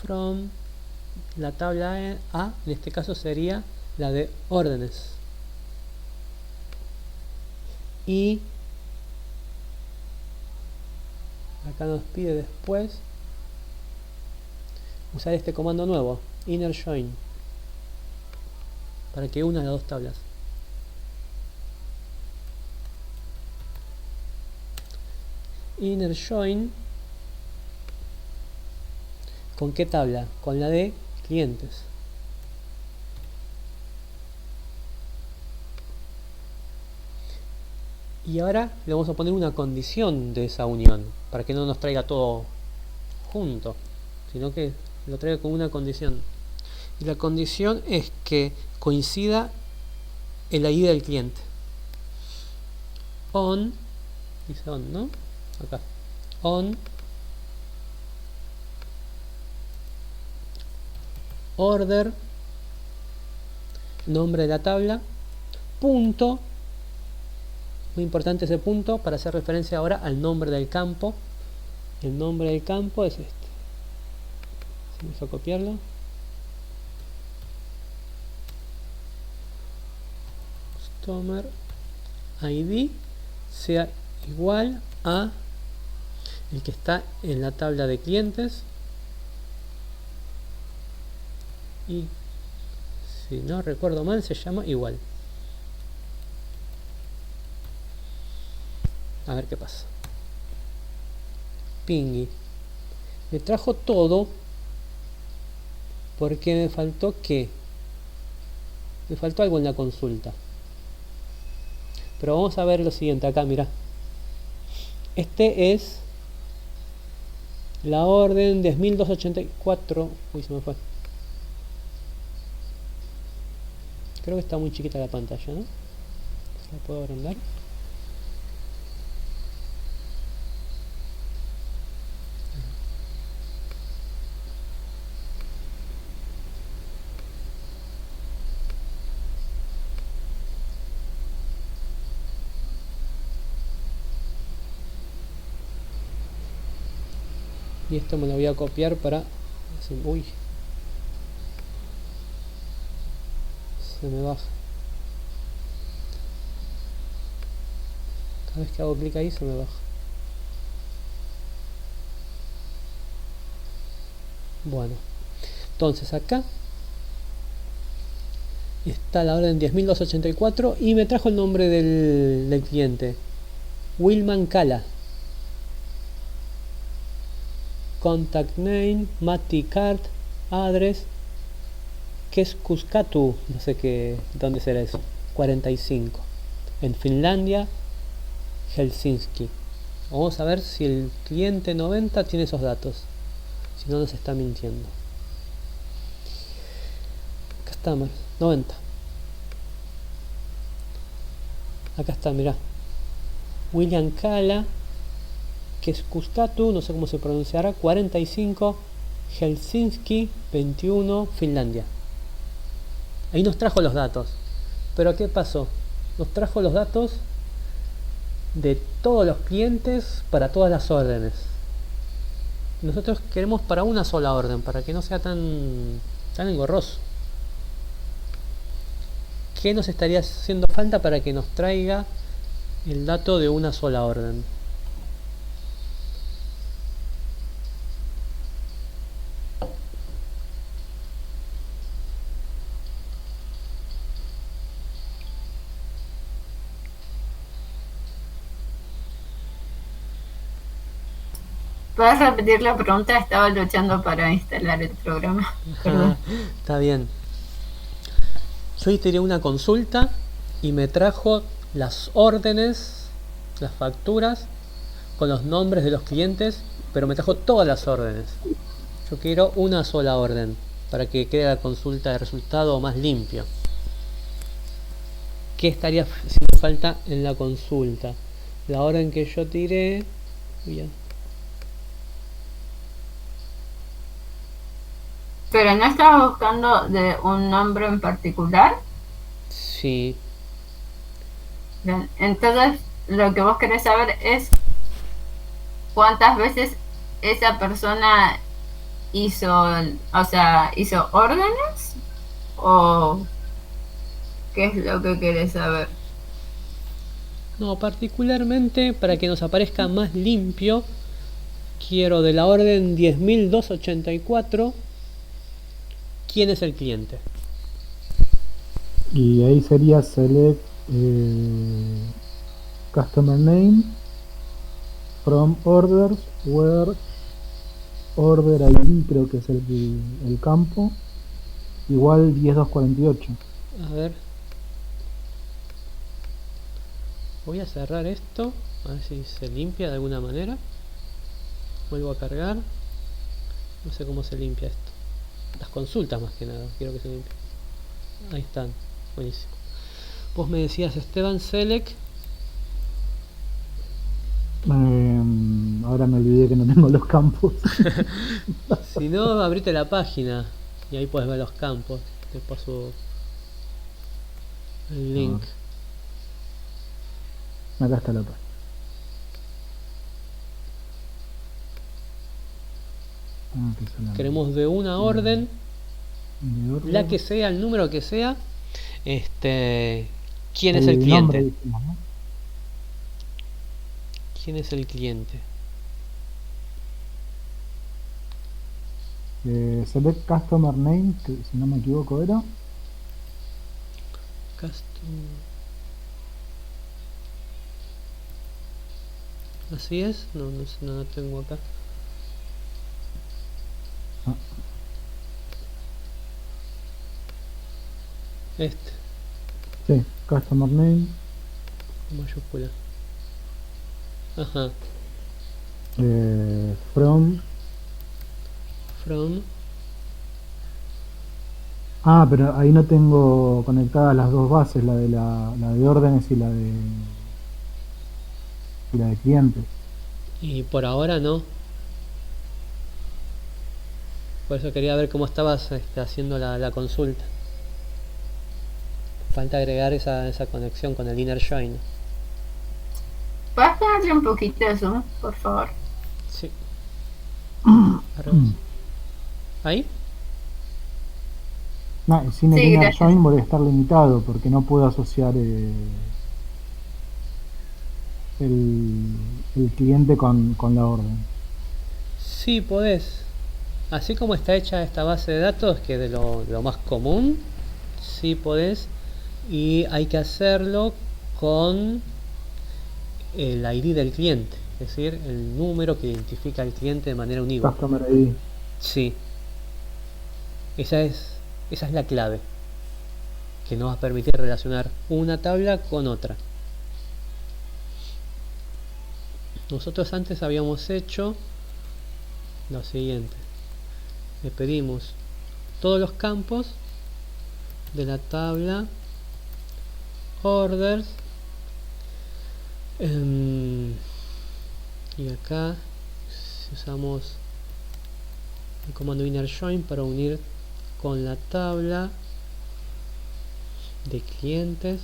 From la tabla A, en este caso sería la de órdenes. Y acá nos pide después usar este comando nuevo, inner join, para que una las dos tablas. Inner join, ¿con qué tabla? Con la de clientes. Y ahora le vamos a poner una condición de esa unión, para que no nos traiga todo junto, sino que lo traiga con una condición. Y la condición es que coincida el ID del cliente. On, dice on, ¿no? Acá. On order, nombre de la tabla, punto. Muy importante ese punto para hacer referencia ahora al nombre del campo. El nombre del campo es este. Se me fue a copiarlo. Customer ID sea igual a el que está en la tabla de clientes. Y si no recuerdo mal se llama igual. A ver qué pasa. Pingy me trajo todo porque me faltó algo en la consulta. Pero vamos a ver lo siguiente acá, mira. Este es la orden 10.284. Uy, se me fue. Creo que está muy chiquita la pantalla, ¿no? ¿Se la puedo agrandar? Y esto me lo voy a copiar para... Uy. Se me baja. Cada vez que hago clic ahí se me baja. Bueno. Entonces acá está la orden 10.284 y me trajo el nombre del cliente. Wilman Kala. Contact name, Matti card, address, Keskuskatu, no sé qué, dónde será eso, 45, en Finlandia, Helsinki. Vamos a ver si el cliente 90 tiene esos datos, si no nos está mintiendo. Acá está, 90. Acá está, mirá. William Kala, Keskuskatu, no sé cómo se pronunciará, 45, Helsinki, 21, Finlandia. Ahí nos trajo los datos. Pero ¿qué pasó? Nos trajo los datos de todos los clientes para todas las órdenes. Nosotros queremos para una sola orden, para que no sea tan engorroso. ¿Qué nos estaría haciendo falta para que nos traiga el dato de una sola orden? ¿Puedes repetir la pregunta? Estaba luchando para instalar el programa. Perdón. Está bien. Yo tiré una consulta y me trajo las órdenes, las facturas, con los nombres de los clientes, pero me trajo todas las órdenes. Yo quiero una sola orden, para que quede la consulta de resultado más limpio. ¿Qué estaría haciendo falta en la consulta? La orden que yo tiré... Bien. Pero no estabas buscando de un nombre en particular. Sí. Bien, entonces lo que vos querés saber es cuántas veces esa persona hizo órdenes, o qué es lo que querés saber. No, particularmente para que nos aparezca más limpio, quiero de la orden 10.284 quién es el cliente. Y ahí sería select customer name from orders where order ID, creo que es el campo, igual 10.248. A ver, voy a cerrar esto, a ver si se limpia de alguna manera. Vuelvo a cargar. No sé cómo se limpia esto. Las consultas más que nada, quiero que se limpie. Ahí están, buenísimo. Vos me decías Esteban Selec. Ahora me olvidé que no tengo los campos. Si no, abrite la página y ahí puedes ver los campos. Te paso el link. Acá está la página. Queremos de una orden, la que sea, el número que sea, ¿quién es el cliente? ¿Quién es el cliente? Select customer name, que si no me equivoco era. ¿Así es? No lo tengo acá. Sí, customer name. Mayúscula. Ajá. From. Pero ahí no tengo conectadas las dos bases, la de órdenes y la de clientes. Y por ahora no. Por eso quería ver cómo estabas haciendo la consulta. Falta agregar esa conexión con el inner join. ¿Puedes ponerle un poquito de zoom, por favor? Sí. ¿Ahí? No, sin el Sí, inner gracias. join voy a estar limitado porque no puedo asociar el cliente con la orden. Sí, podés. Así como está hecha esta base de datos, que es de lo más común, sí podés. Y hay que hacerlo con el ID del cliente, es decir, el número que identifica al cliente de manera unívoca. Customer ID. Sí, esa es la clave, que nos va a permitir relacionar una tabla con otra. Nosotros antes habíamos hecho lo siguiente. Le pedimos todos los campos de la tabla orders y acá si usamos el comando inner join para unir con la tabla de clientes,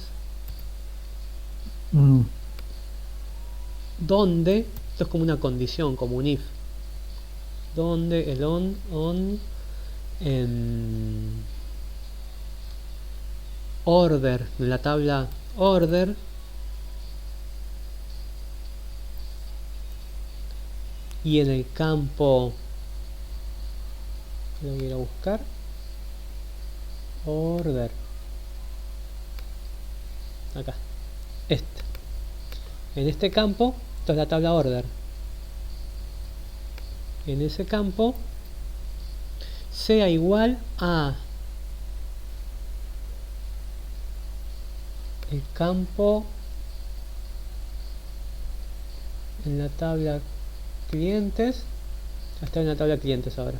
donde esto es como una condición, como un if, donde el on order, en la tabla order, y en el campo, lo voy a ir a buscar, order, acá, en este campo, esto es la tabla order, en ese campo sea igual a el campo en la tabla clientes, está en la tabla clientes ahora,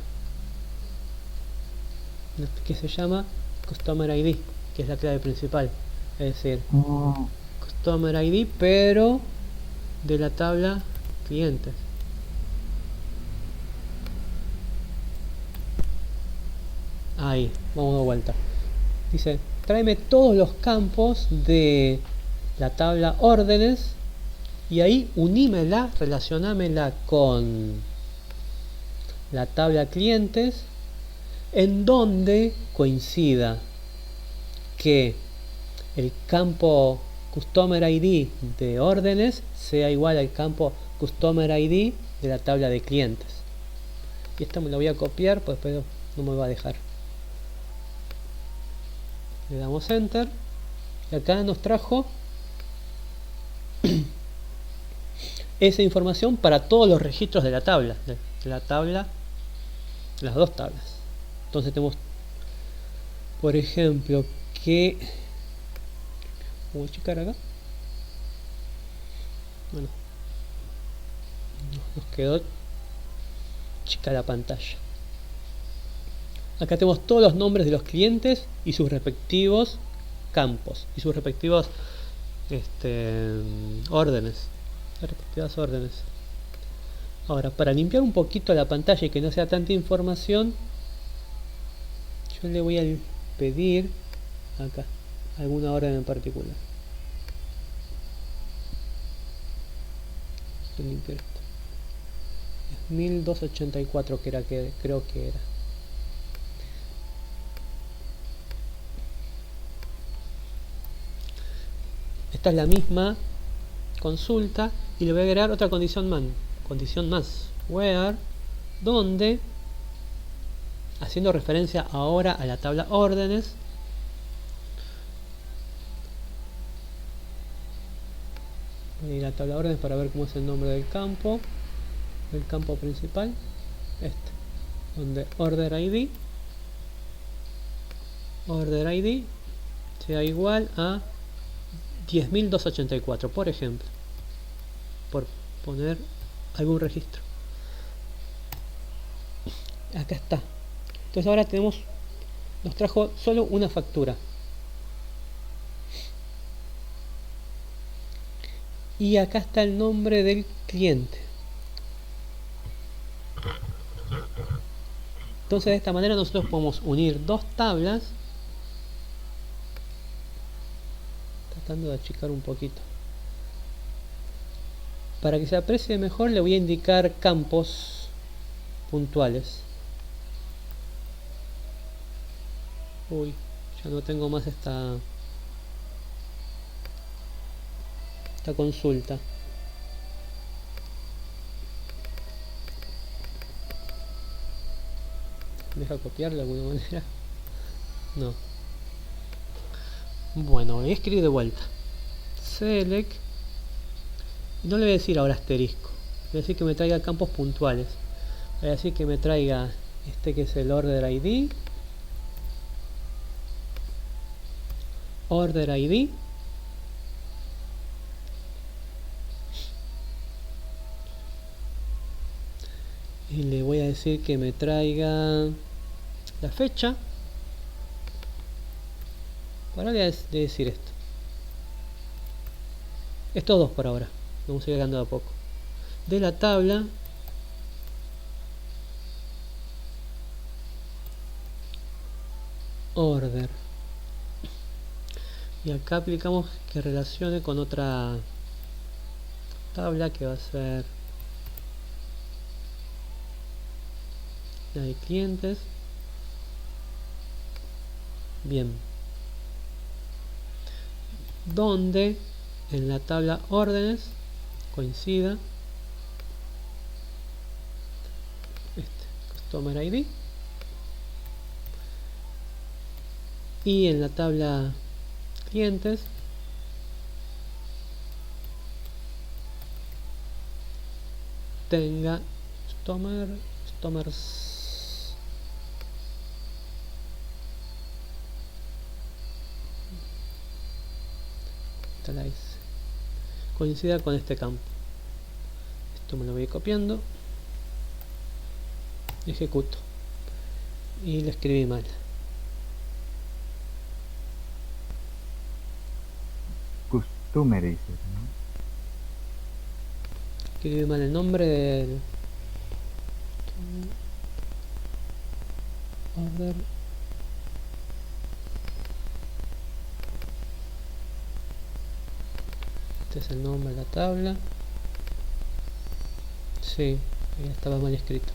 que se llama Customer ID, que es la clave principal, es decir, Customer ID pero de la tabla clientes. Ahí, vamos de vuelta. Dice, tráeme todos los campos de la tabla órdenes y ahí unímela, relacionámela con la tabla clientes en donde coincida que el campo Customer ID de órdenes sea igual al campo Customer ID de la tabla de clientes. Y esta me la voy a copiar, pues después no me va a dejar. Le damos enter y acá nos trajo esa información para todos los registros de la tabla, las dos tablas. Entonces tenemos, por ejemplo, que voy a checar acá. Bueno, nos quedó chica la pantalla. Acá tenemos todos los nombres de los clientes y sus respectivos campos y sus respectivos órdenes. Las respectivas órdenes. Ahora, para limpiar un poquito la pantalla y que no sea tanta información, yo le voy a pedir acá alguna orden en particular. Voy a limpiar esto. Es 1284 que era, que creo que era. Esta es la misma consulta y le voy a agregar otra condición más, where, donde, haciendo referencia ahora a la tabla órdenes, voy a ir a la tabla órdenes para ver cómo es el nombre del campo principal, donde order ID sea igual a 10.284, por ejemplo, por poner algún registro. Acá está. Entonces ahora nos trajo solo una factura. Y acá está el nombre del cliente. Entonces de esta manera nosotros podemos unir dos tablas, tratando de achicar un poquito. Para que se aprecie mejor le voy a indicar campos puntuales. Uy, ya no tengo más esta consulta. ¿Me deja copiar de alguna manera? No. Bueno, voy a escribir de vuelta. Select. Y no le voy a decir ahora asterisco. Voy a decir que me traiga campos puntuales. Voy a decir que me traiga este que es el order ID. Order ID. Y le voy a decir que me traiga la fecha. Ahora voy a decir esto. Estos dos por ahora. Vamos a ir agregando de a poco. De la tabla. Order. Y acá aplicamos que relacione con otra tabla que va a ser la de clientes. Bien. Donde en la tabla órdenes coincida Customer ID y en la tabla clientes tenga customers. Coincida con este campo. Esto me lo voy copiando, ejecuto y le escribí mal. Customer dices, ¿no? Escribí mal el nombre del order. Este es el nombre de la tabla. Sí, ahí estaba mal escrito.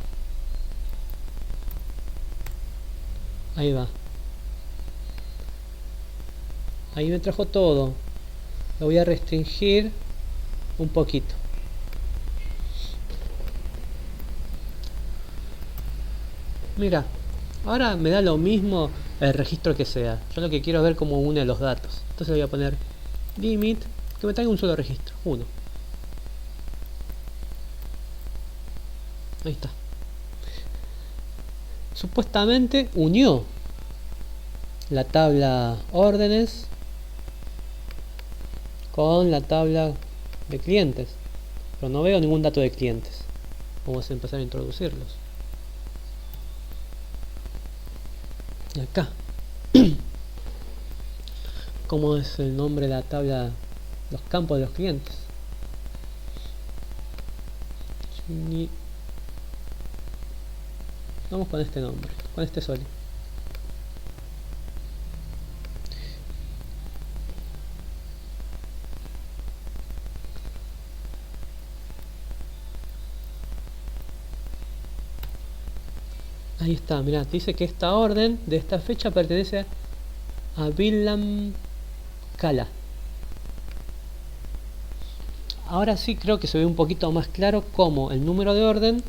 Ahí va. Ahí me trajo todo. Lo voy a restringir un poquito. Mira, ahora me da lo mismo el registro que sea. Yo lo que quiero es ver cómo une los datos. Entonces le voy a poner limit, que me traiga un solo registro, uno. Ahí está. Supuestamente unió la tabla órdenes con la tabla de clientes, pero no veo ningún dato de clientes. Vamos a empezar a introducirlos. Y acá, ¿cómo es el nombre de la tabla? Los campos de los clientes. Vamos con este nombre, con este solo. Ahí está, mirá, dice que esta orden de esta fecha pertenece a Bilam Kala. Ahora sí creo que se ve un poquito más claro cómo el número de orden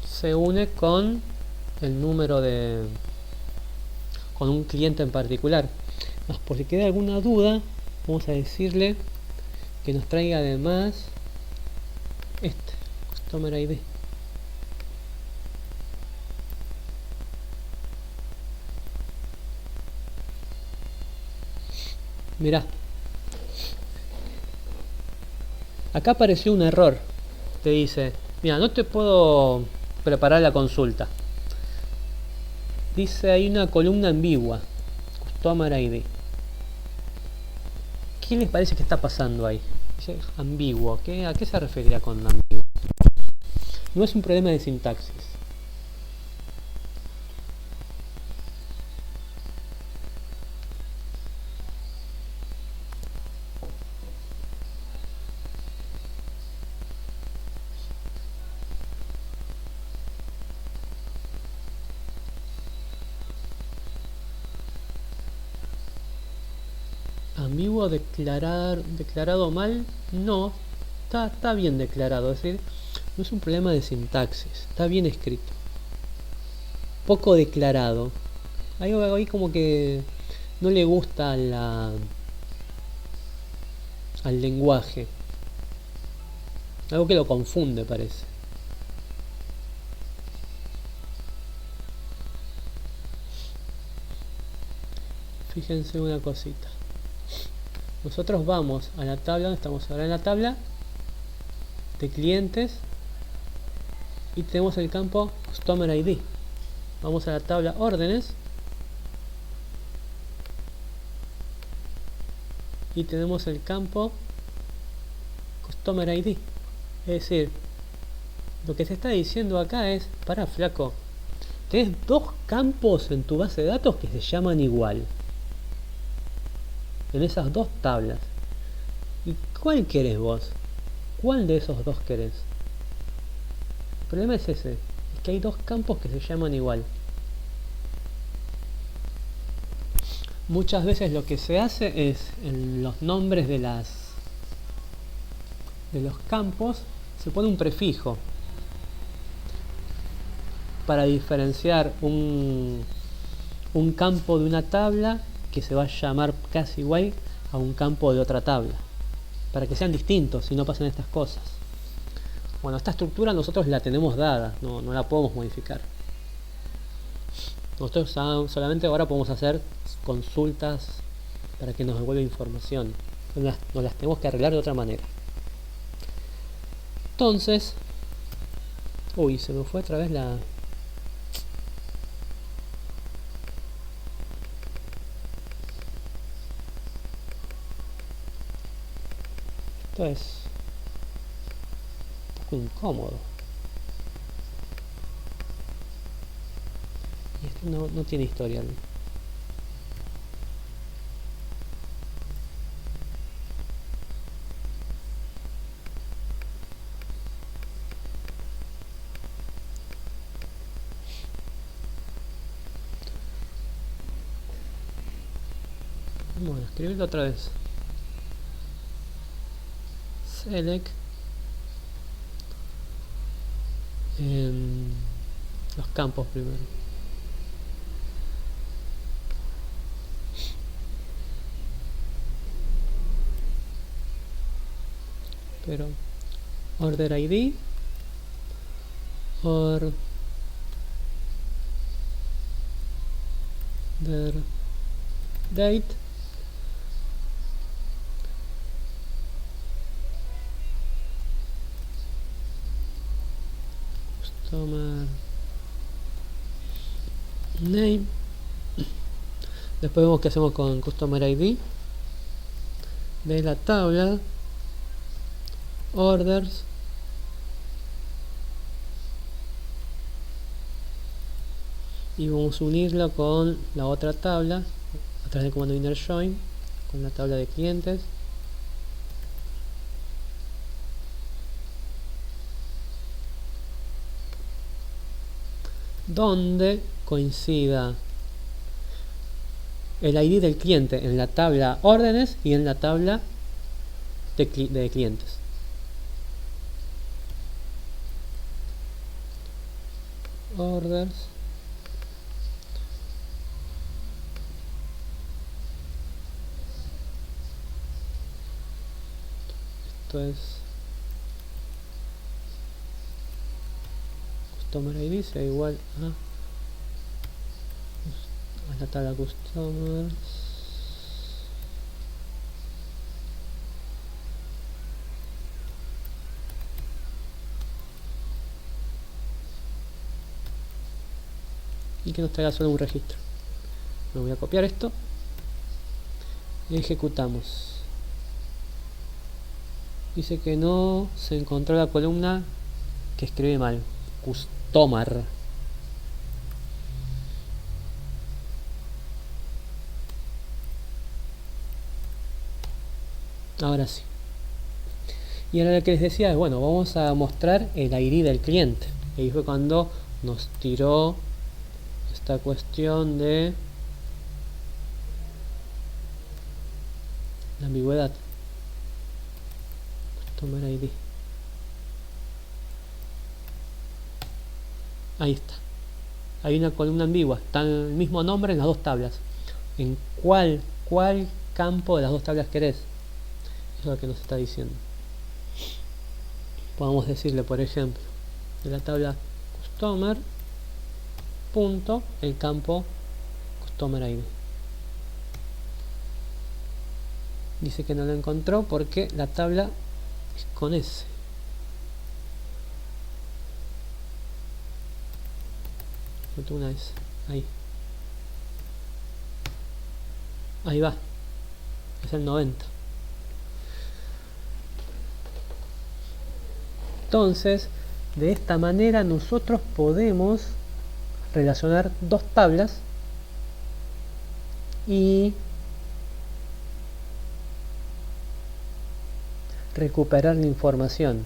se une con el número de con un cliente en particular. Más por si queda alguna duda, vamos a decirle que nos traiga además este Customer ID. Mirá, acá apareció un error. Te dice, mira, no te puedo preparar la consulta. Dice, hay una columna ambigua, Customer ID. ¿Qué les parece que está pasando ahí? Dice ambiguo, ¿a qué se refería con ambiguo? No es un problema de sintaxis. Ambiguo, declarado mal, no, está bien declarado, es decir, no es un problema de sintaxis, está bien escrito. Poco declarado, hay algo ahí como que no le gusta al lenguaje, algo que lo confunde, parece. Fíjense una cosita. Nosotros vamos a la tabla, estamos ahora en la tabla de clientes y tenemos el campo Customer ID. Vamos a la tabla órdenes y tenemos el campo Customer ID. Es decir, lo que se está diciendo acá es, para flaco, tenés dos campos en tu base de datos que se llaman igual. En esas dos tablas. ¿Y cuál querés vos? ¿Cuál de esos dos querés? El problema es ese, es que hay dos campos que se llaman igual. Muchas veces lo que se hace es, en los nombres de los campos, se pone un prefijo para diferenciar un campo de una tabla que se va a llamar casi igual a un campo de otra tabla, para que sean distintos y no pasen estas cosas. Bueno, esta estructura nosotros la tenemos dada, no la podemos modificar. Nosotros solamente ahora podemos hacer consultas para que nos devuelva información. Nos las tenemos que arreglar de otra manera. Entonces, uy, se me fue otra vez la... Esto es un poco incómodo. Y esto no tiene historial. Bueno, escribirlo otra vez. Select los campos primero. Pero order ID order date customer name. Después vemos qué hacemos con customer ID de la tabla orders y vamos a unirla con la otra tabla a través del comando inner join con la tabla de clientes. Donde coincida el ID del cliente en la tabla órdenes y en la tabla de clientes. Orders esto es customer ID sea igual a la tabla customers y que nos traiga solo un registro. Me voy a copiar esto y ejecutamos. Dice que no se encontró la columna que escribe mal, customer. Ahora sí. Y ahora lo que les decía es, bueno, vamos a mostrar el ID del cliente. Y ahí fue cuando nos tiró esta cuestión de ambigüedad. Customer ID. Ahí está. Hay una columna ambigua. Está el mismo nombre en las dos tablas. ¿En cuál campo de las dos tablas querés? Eso es lo que nos está diciendo. Podemos decirle, por ejemplo, de la tabla customer punto el campo customer ID. Dice que no lo encontró porque la tabla es con S. Falta una S. Ahí. Ahí va. Es el 90. Entonces, de esta manera nosotros podemos relacionar dos tablas y recuperar la información.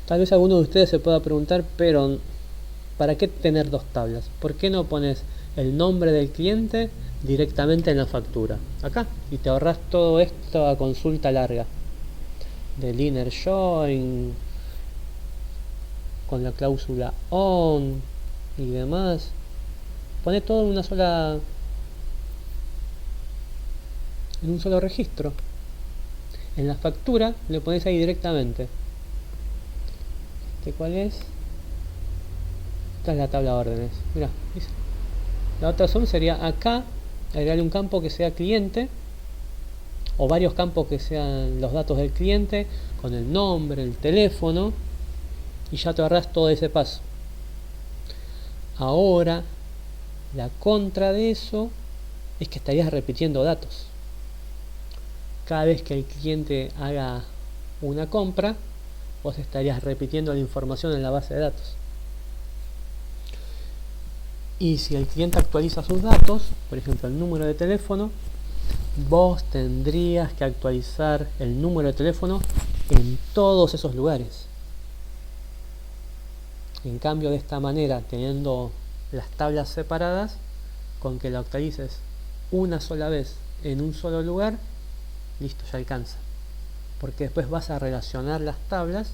Tal vez alguno de ustedes se pueda preguntar, pero ¿para qué tener dos tablas? ¿Por qué no pones el nombre del cliente directamente en la factura? Acá, y te ahorras todo esto a consulta larga del inner join con la cláusula on y demás. Pone todo en una sola, en un solo registro. En la factura le pones ahí directamente. ¿Cuál es? Esta es la tabla de órdenes. Mirá, dice. La otra opción sería acá agregarle un campo que sea cliente, o varios campos que sean los datos del cliente con el nombre, el teléfono, y ya te ahorras todo ese paso. Ahora la contra de eso es que estarías repitiendo datos. Cada vez que el cliente haga una compra, vos estarías repitiendo la información en la base de datos. Y si el cliente actualiza sus datos, por ejemplo el número de teléfono, vos tendrías que actualizar el número de teléfono en todos esos lugares. En cambio, de esta manera, teniendo las tablas separadas, con que lo actualices una sola vez en un solo lugar, listo, ya alcanza. Porque después vas a relacionar las tablas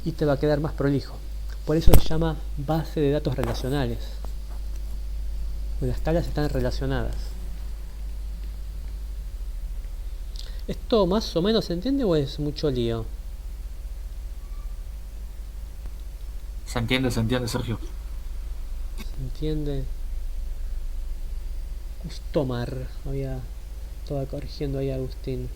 y te va a quedar más prolijo. Por eso se llama base de datos relacionales. Las tablas están relacionadas. ¿Esto más o menos se entiende o es mucho lío? Se entiende, Sergio. ¿Se entiende? Customar. Estaba corrigiendo ahí a Agustín.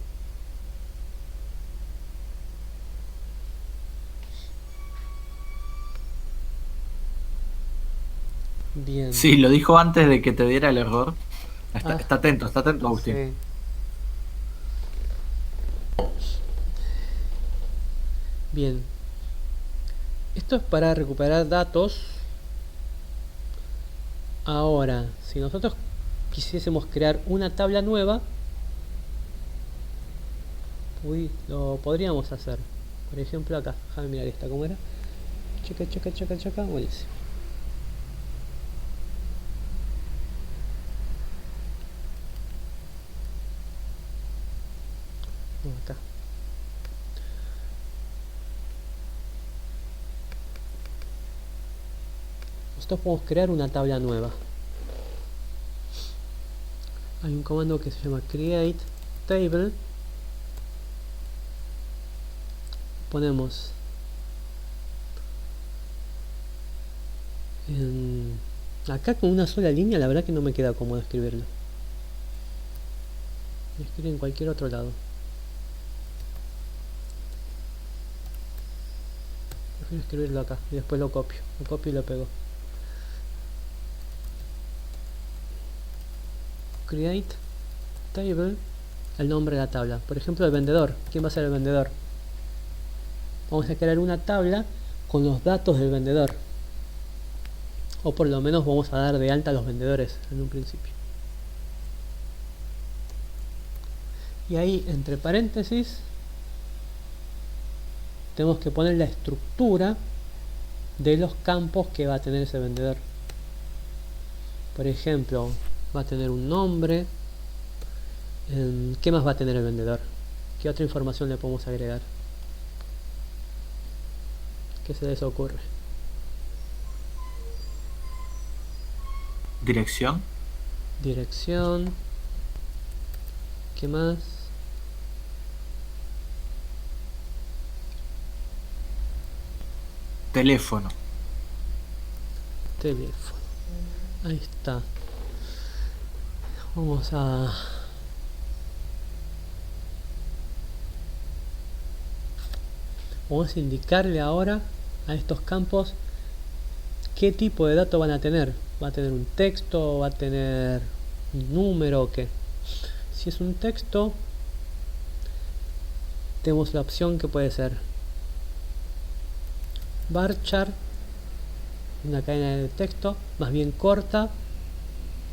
Bien. Sí, lo dijo antes de que te diera el error. Está atento, Agustín. Sí. Bien. Esto es para recuperar datos. Ahora, si nosotros quisiésemos crear una tabla nueva, lo podríamos hacer. Por ejemplo acá, déjame mirar esta, ¿cómo era? Checa, buenísimo. Acá. Nosotros podemos crear una tabla nueva. Hay un comando que se llama create table. Ponemos acá con una sola línea, la verdad que no me queda cómodo escribirlo. Lo escribo en cualquier otro lado. Prefiero escribirlo acá y después lo copio y lo pego. Create table, el nombre de la tabla. Por ejemplo, el vendedor. ¿Quién va a ser el vendedor? Vamos a crear una tabla con los datos del vendedor. O por lo menos vamos a dar de alta a los vendedores en un principio. Y ahí, entre paréntesis, tenemos que poner la estructura de los campos que va a tener ese vendedor. Por ejemplo, va a tener un nombre. ¿Qué más va a tener el vendedor? ¿Qué otra información le podemos agregar? ¿Qué se les ocurre? Dirección. Dirección. ¿Qué más? Teléfono. Teléfono. Ahí está. Vamos a... Vamos a indicarle ahora a estos campos qué tipo de datos van a tener. ¿Va a tener un texto? ¿Va a tener un número o qué? Si es un texto, tenemos la opción que puede ser varchar, una cadena de texto más bien corta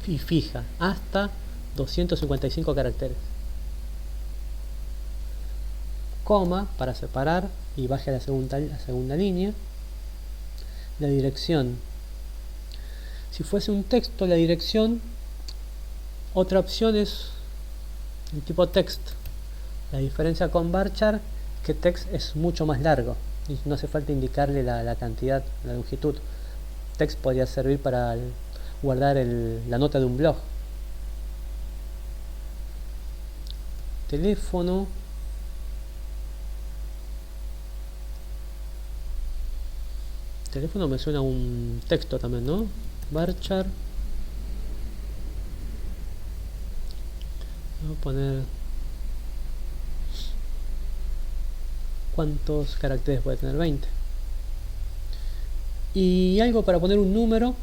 y fija, hasta 255 caracteres. Coma para separar y baje a la segunda línea. La dirección. Si fuese un texto, la dirección, otra opción es el tipo text. La diferencia con varchar es que text es mucho más largo y no hace falta indicarle la cantidad, la longitud. Text podría servir para guardar la nota de un blog. Teléfono. Teléfono me suena a un texto también, ¿no? Varchar. Voy a poner... ¿Cuántos caracteres puede tener? 20. Y algo para poner un número.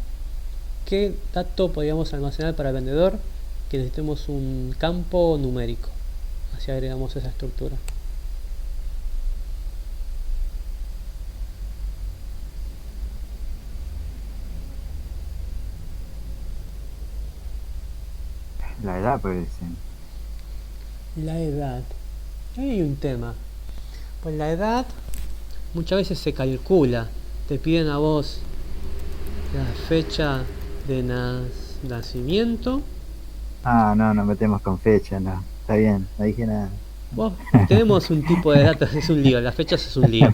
¿Qué dato podríamos almacenar para el vendedor? Que necesitemos un campo numérico. Así agregamos esa estructura. La edad puede ser. La edad. Ahí hay un tema. Pues la edad muchas veces se calcula. Te piden a vos la fecha de nacimiento. Ah, no, nos metemos con fecha, no. Está bien, no dije nada. Vos tenemos un tipo de datos, es un lío, las fechas es un lío.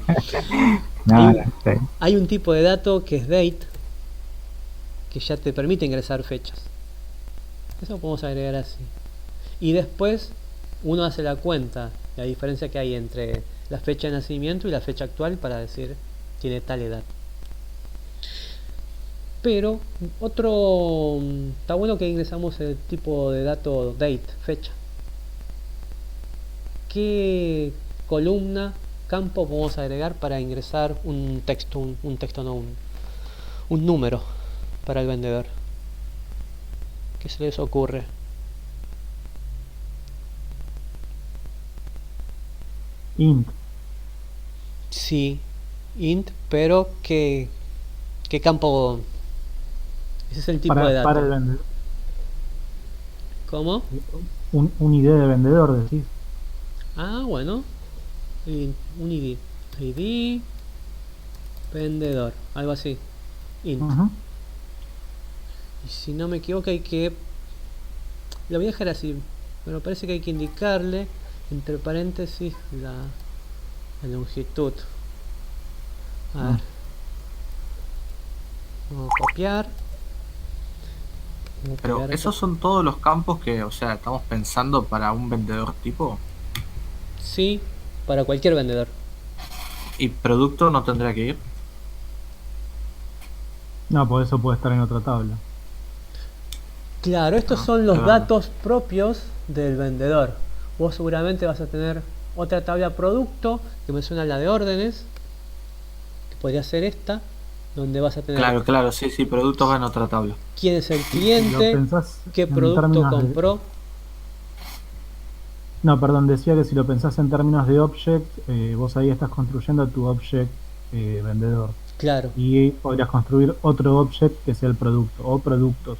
No, Hay- no, está bien. Hay un tipo de dato que es date, que ya te permite ingresar fechas. Eso lo podemos agregar así. Y después uno hace la cuenta, la diferencia que hay entre la fecha de nacimiento y la fecha actual para decir tiene tal edad. Pero está bueno que ingresamos el tipo de dato date, fecha. ¿Qué columna, campo podemos agregar para ingresar un texto, un texto no, un número para el vendedor? ¿Qué se les ocurre? Int. Sí, int, pero ¿qué campo? Ese es el tipo de dato. Para el vendedor. ¿Cómo? Un ID de vendedor, decís. Ah, bueno. Un ID. ID, vendedor, algo así. Int. Ujú. Y si no me equivoco hay que... Lo voy a dejar así, pero parece que hay que indicarle entre paréntesis la longitud. A ver. Vamos a copiar. Vamos a Pero pegar esos acá. son todos los campos que, o sea, estamos pensando para un vendedor tipo. Sí, para cualquier vendedor. Y producto no tendrá que ir. No, por eso puede estar en otra tabla. Claro, estos Ah, son los claro. datos propios del vendedor. Vos seguramente vas a tener otra tabla producto, que me suena a la de órdenes, que podría ser esta, donde vas a tener Claro, claro, sí, sí, productos va en otra tabla. quién es el Si lo cliente, pensás qué en producto términos compró. No, perdón, decía que si lo pensás en términos de object, vos ahí estás construyendo tu object vendedor. Claro, Y podrías construir otro object que sea el producto o productos.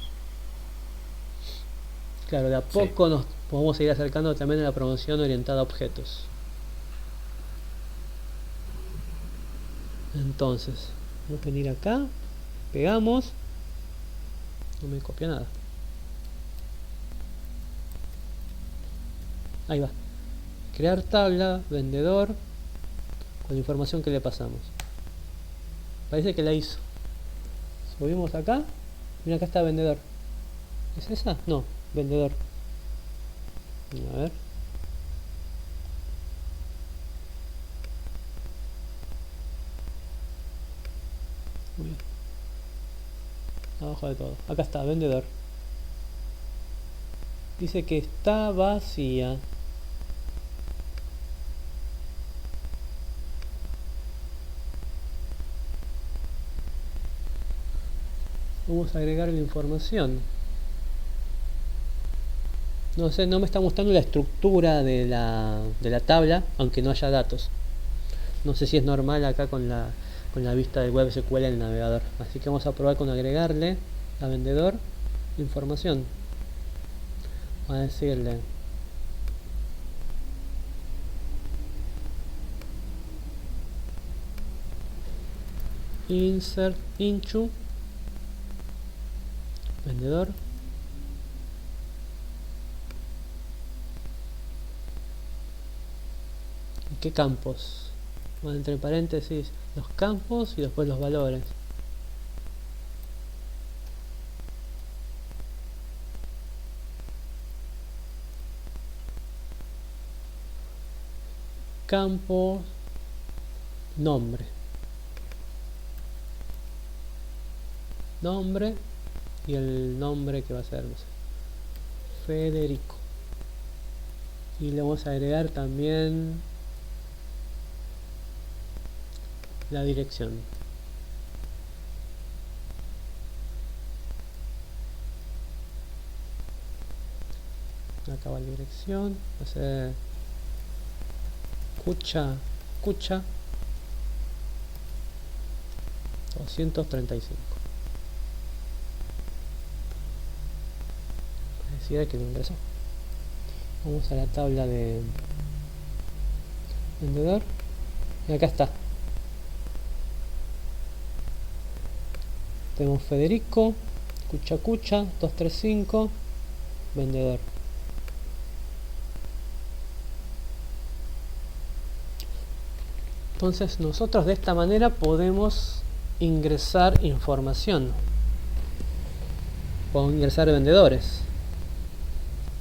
claro, de a poco nos podemos ir acercando también a la promoción orientada a objetos. Entonces, vamos a venir acá, pegamos, no me copia nada. Ahí va. Crear tabla, vendedor, con la información que le pasamos. Parece que la hizo. Subimos acá. Mira, acá está vendedor. ¿Es esa? No, vendedor. A ver. Muy bien. Abajo de todo. Acá está, vendedor. Dice que está vacía. Vamos a agregar la información. No sé, no me está mostrando la estructura de la tabla, aunque no haya datos. No sé si es normal acá con la vista del web SQL en el navegador. Así que vamos a probar con agregarle a vendedor información. Vamos a decirle insert into vendedor. ¿Y qué campos? Bueno, entre paréntesis los campos y después los valores. Campo nombre y el nombre que va a ser, no sé, Federico, y le vamos a agregar también la dirección. Acá va la dirección, va a ser Cucha 235. Pareciera que lo ingresó. Vamos a la tabla de vendedor y acá está. Tenemos Federico, Cucha 235, vendedor. Entonces nosotros de esta manera podemos ingresar información. Podemos ingresar vendedores.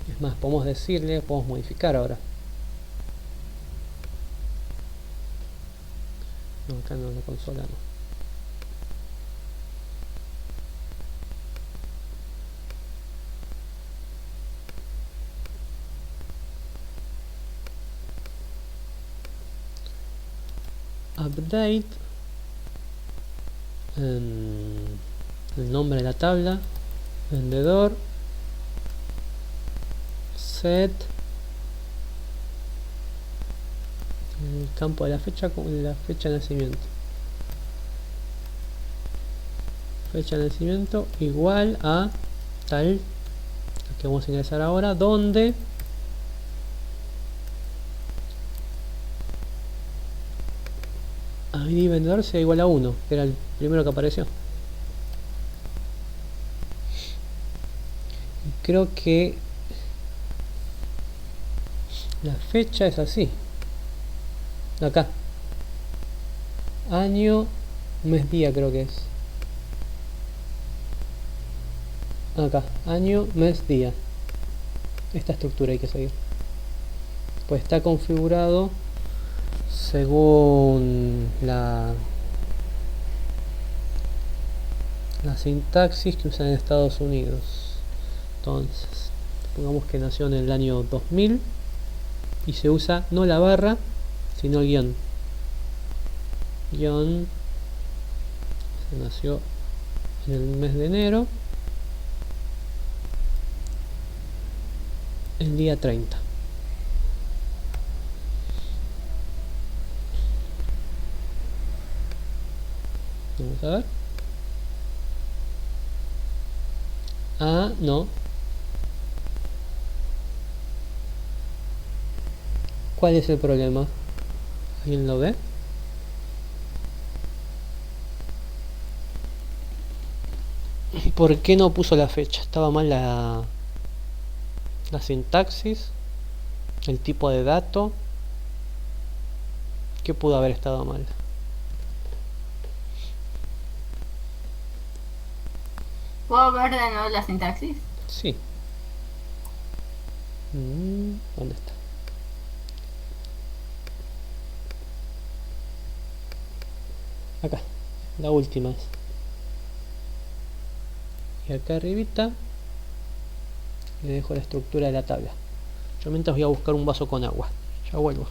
Es más, podemos decirle, podemos modificar ahora. No, acá no, la consola no. Update el nombre de la tabla, vendedor, set el campo de la fecha con la fecha de nacimiento, igual a tal que vamos a ingresar ahora, donde ID vendedor sea igual a 1, que era el primero que apareció. Y creo que la fecha es así. Acá. Año, mes, día creo que es. Acá. Año, mes, día. Esta estructura hay que seguir. Pues está configurado según la sintaxis que usan en Estados Unidos. Entonces, pongamos que nació en el año 2000 y se usa no la barra, sino el guión. Se nació en el mes de enero, el día 30. Vamos a ver. Ah, no. ¿Cuál es el problema? ¿Alguien lo ve? ¿Por qué no puso la fecha? ¿Estaba mal la sintaxis? El tipo de dato. ¿Qué pudo haber estado mal? ¿Puedo ver de nuevo la sintaxis? Sí. ¿Dónde está? Acá. La última es. Y acá arribita le dejo la estructura de la tabla. Yo mientras voy a buscar un vaso con agua. Ya vuelvo.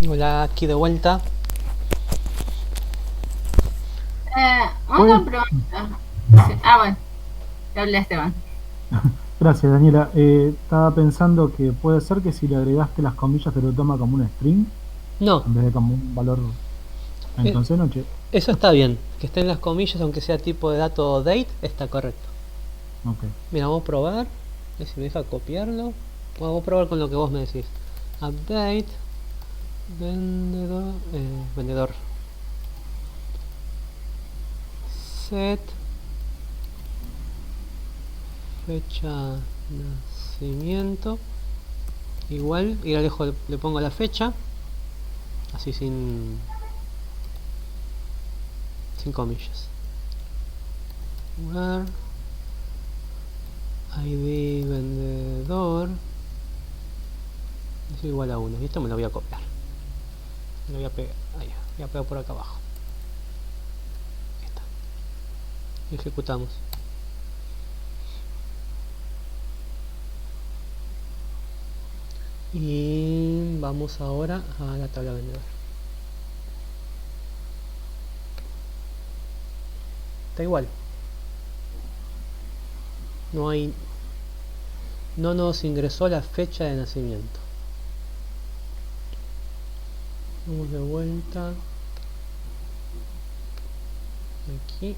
Hola, aquí de vuelta. Una pregunta. Sí. Bueno, te hablé Esteban. Gracias, Daniela. Estaba pensando que puede ser que si le agregaste las comillas te lo toma como un string No, en vez de como un valor. Entonces no, che. eso está bien. Que estén las comillas, aunque sea tipo de dato date, está correcto. Ok. Mira, vamos a probar. A ver si me deja copiarlo. Vamos a probar con lo que vos me decís. Update. Vendedor. Set. Fecha nacimiento. Igual, y ahora le pongo la fecha. Así sin comillas. Where ID vendedor es igual a 1. Y esto me lo voy a copiar. Lo voy a pegar. Ahí, voy a pegar por acá abajo. Ahí está. Ejecutamos. Y vamos ahora a la tabla vendedor. Está igual. No nos ingresó la fecha de nacimiento. Vamos de vuelta. Aquí.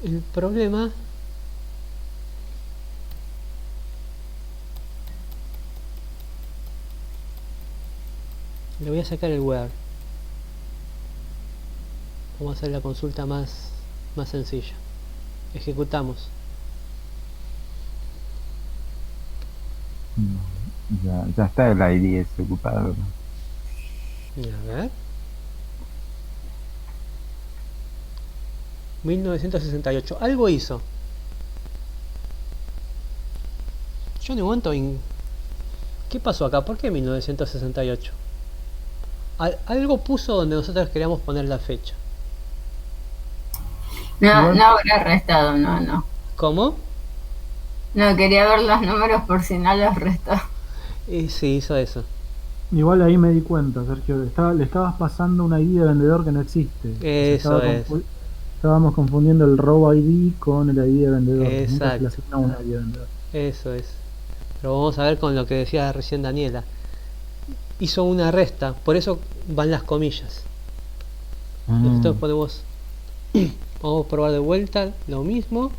El problema le voy a sacar el where. Vamos a hacer la consulta más sencilla. Ejecutamos. Ya está el ID ese ocupado. A ver. 1968. Algo hizo. Yo en un momento... ¿Qué pasó acá? ¿Por qué 1968? Algo puso donde nosotros queríamos poner la fecha. No habrá restado, no. ¿Cómo? No, quería ver los números por si no los restó. Y sí, hizo eso. Igual ahí me di cuenta, Sergio. Le estabas pasando una ID de vendedor que no existe. Eso es. Estábamos confundiendo el row ID con el ID de vendedor. Nunca se Exacto. le asigna un ID de vendedor. Eso es. Pero vamos a ver con lo que decía recién Daniela. Hizo una resta, por eso van las comillas. Nosotros podemos vamos a probar de vuelta lo mismo,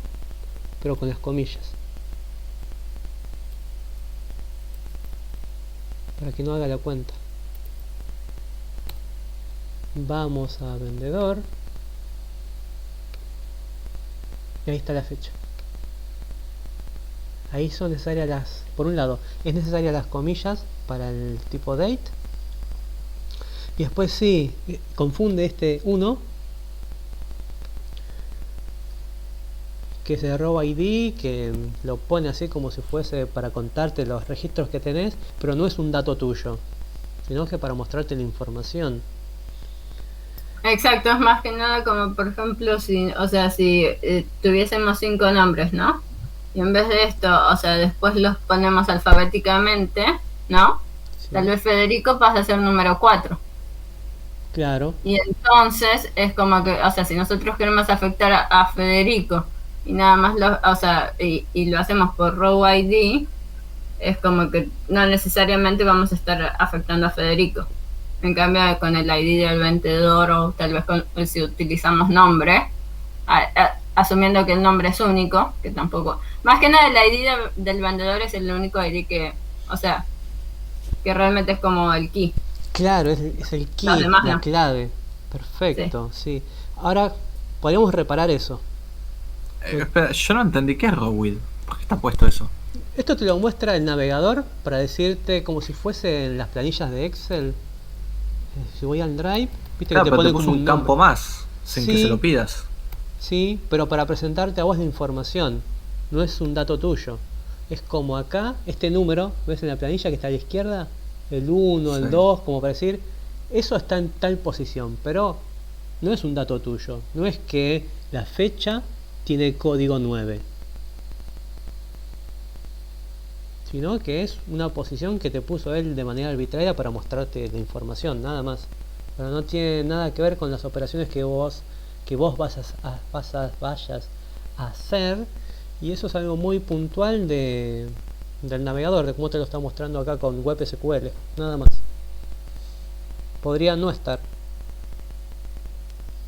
pero con las comillas. Para que no haga la cuenta. Vamos a vendedor. Y ahí está la fecha. Ahí son necesarias por un lado, es necesaria las comillas para el tipo date. Y después sí, confunde este 1, que es el row ID, que lo pone así como si fuese para contarte los registros que tenés, pero no es un dato tuyo, sino que para mostrarte la información. Exacto, es más que nada como por ejemplo si tuviésemos 5 nombres, ¿no? Y en vez de esto, o sea, después los ponemos alfabéticamente, ¿no? Sí. Tal vez Federico pasa a ser número 4. Claro. Y entonces es como que, o sea, si nosotros queremos afectar a Federico y nada más y lo hacemos por row ID, es como que no necesariamente vamos a estar afectando a Federico. En cambio, con el ID del vendedor o tal vez si utilizamos nombre, asumiendo que el nombre es único, que tampoco... Más que nada el ID del vendedor es el único ID que, o sea, que realmente es como el key. Claro, es el key, la no. clave. Perfecto, sí. Ahora, podemos reparar eso. Espera, yo no entendí qué es rowid. ¿Por qué está puesto eso? Esto te lo muestra el navegador para decirte como si fuesen las planillas de Excel. Si voy al Drive, viste Claro, que te pero pone te puso como un un campo nombre. más, sin que se lo pidas. Sí, pero para presentarte a vos la información. No es un dato tuyo. Es como acá, este número, ¿ves en la planilla que está a la izquierda? El 1, el 2, como para decir, eso está en tal posición, pero no es un dato tuyo. No es que la fecha tiene código 9. Sino que es una posición que te puso él de manera arbitraria para mostrarte la información, nada más. Pero no tiene nada que ver con las operaciones que vos vayas a hacer. Y eso es algo muy puntual del navegador, de cómo te lo está mostrando acá con Web SQL, nada más. Podría no estar.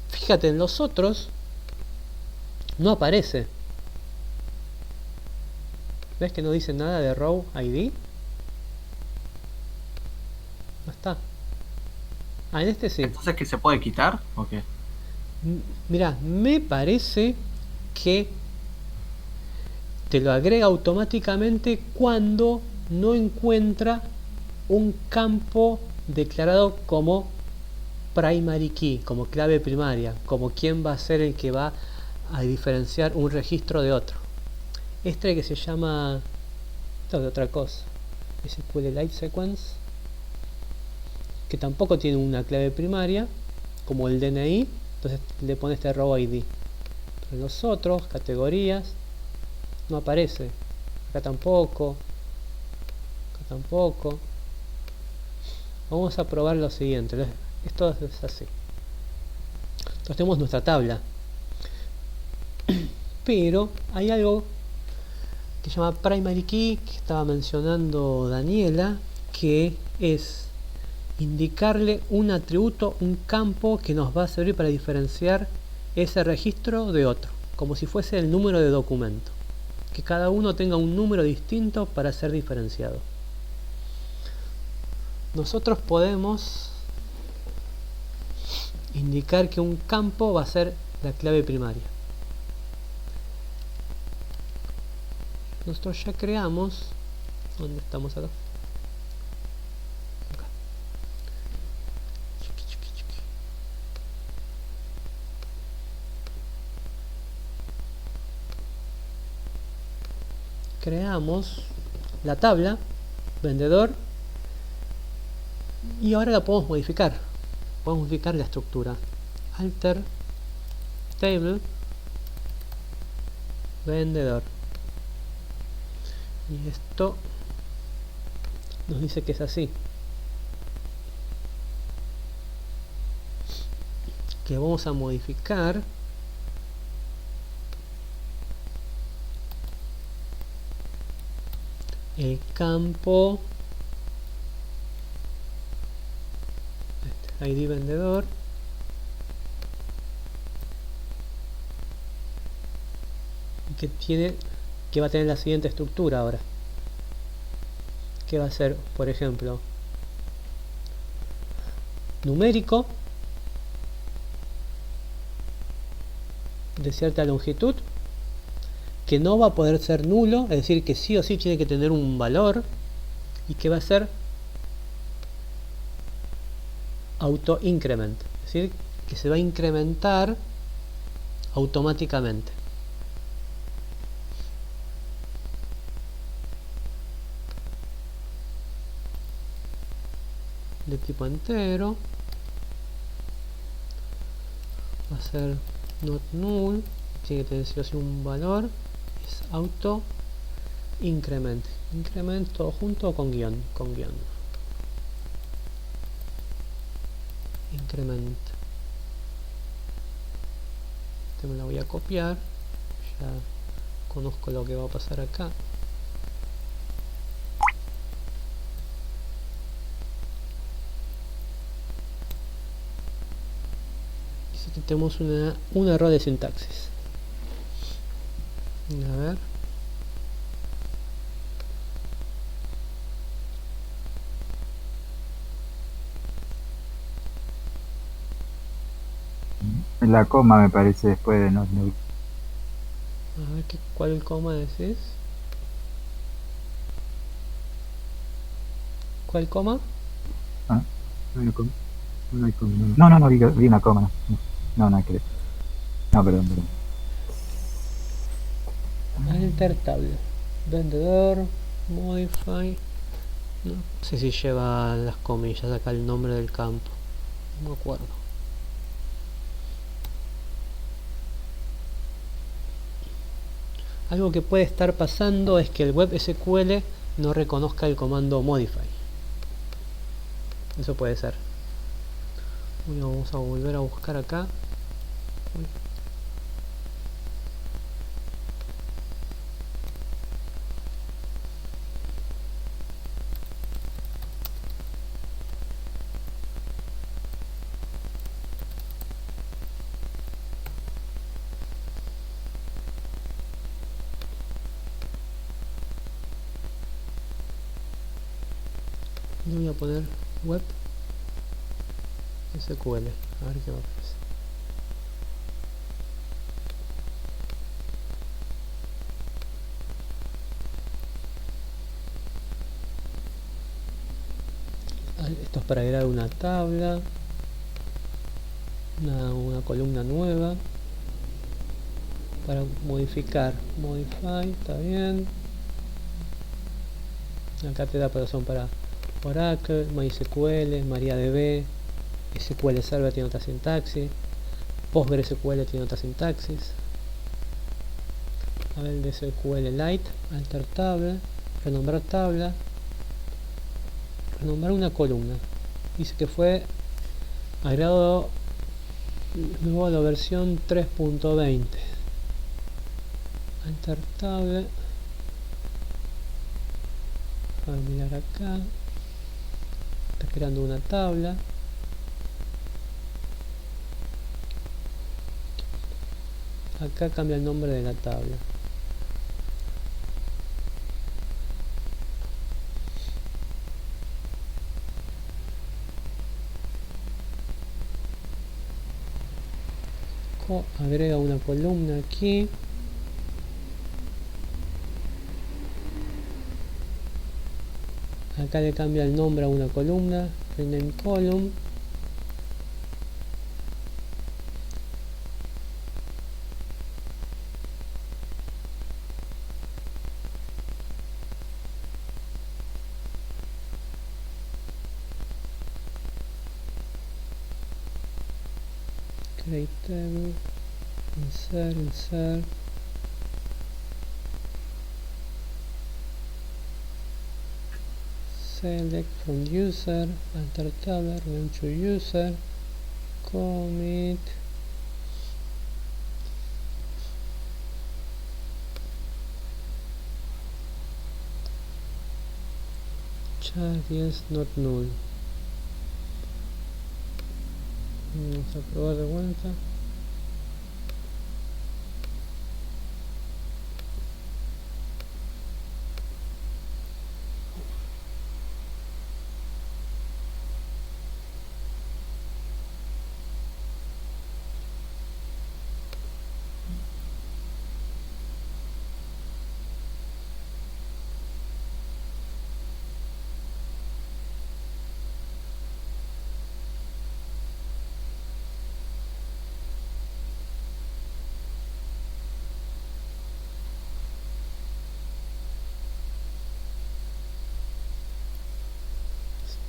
Fíjate, en los otros no aparece. ¿Ves que no dice nada de row ID? No está. En este sí. ¿Entonces que se puede quitar o qué? Mira, me parece que te lo agrega automáticamente cuando no encuentra un campo declarado como primary key, como clave primaria, como quién va a ser el que va a diferenciar un registro de otro. Este que se llama... Esto es de otra cosa. SQLite Sequence, que tampoco tiene una clave primaria, como el DNI, entonces le pone este row ID. Pero los otros, categorías, no aparece. Acá tampoco. Acá tampoco. Vamos a probar lo siguiente. Esto es así. Entonces tenemos nuestra tabla. Pero hay algo que se llama primary key, que estaba mencionando Daniela, que es indicarle un atributo, un campo que nos va a servir para diferenciar ese registro de otro, como si fuese el número de documento, que cada uno tenga un número distinto para ser diferenciado. Nosotros podemos indicar que un campo va a ser la clave primaria. Nosotros ya creamos... ¿Dónde estamos acá? Acá. Creamos la tabla vendedor y ahora la podemos modificar. Podemos modificar la estructura. Alter table vendedor. Y esto nos dice que es así. Que vamos a modificar el campo ID vendedor, que va a tener la siguiente estructura ahora, que va a ser, por ejemplo, numérico de cierta longitud, que no va a poder ser nulo, es decir, que sí o sí tiene que tener un valor, y que va a ser auto increment, es decir, que se va a incrementar automáticamente. De tipo entero, va a ser not null, tiene que tener sí o sí un valor, es auto increment, todo junto o con guión, increment. Este me lo voy a copiar, ya conozco lo que va a pasar acá. Dice que tenemos un error de sintaxis. A ver. La coma me parece después de not null. A ver, ¿cuál coma decís? ¿Cuál coma? ¿Ah? No hay coma. No hay coma. No, vi una coma. No, no hay que ver. No, perdón. Alter table. Vendedor, modify. No sé si lleva las comillas acá el nombre del campo. No me acuerdo. Algo que puede estar pasando es que el web SQL no reconozca el comando modify. Eso puede ser. Bueno, vamos a volver a buscar acá. Le voy a poner web SQL, a ver qué va a pasar. Esto es para agregar una tabla, una columna nueva, para modificar, modify, está bien. Acá te da opción para Oracle, MySQL, MariaDB, SQL Server tiene otra sintaxis, PostgreSQL tiene otra sintaxis. A ver, el de SQL Lite, alter tabla, renombrar tabla, renombrar una columna. Dice que fue agregado luego a la versión 3.20. Alter tabla. A mirar acá. Está creando una tabla. Acá cambia el nombre de la tabla. Agrega una columna aquí. Acá le cambia el nombre a una columna, rename column. Create table, insert. Select from user, alter table, rename to user, commit. Check yes, not null. Vamos a probar de vuelta.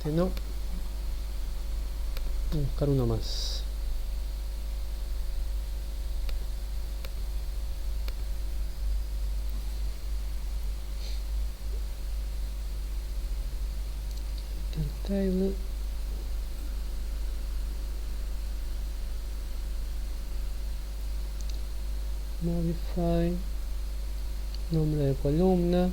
No. Voy a buscar uno más. El table. Modify. Nombre de columna.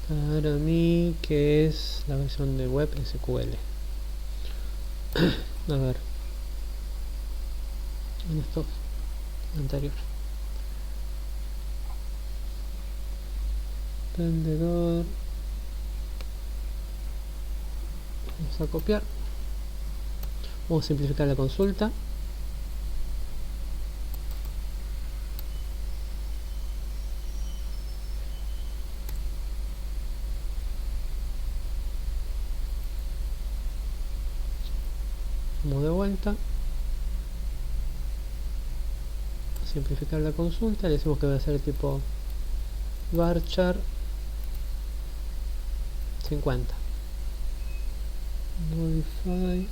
Para mí, que es la versión de web SQL. A ver. En esto anterior. Vendedor. Vamos a copiar. Vamos a simplificar la consulta. Vamos de vuelta. Simplificar la consulta. Le decimos que va a ser tipo varchar 50. Modify.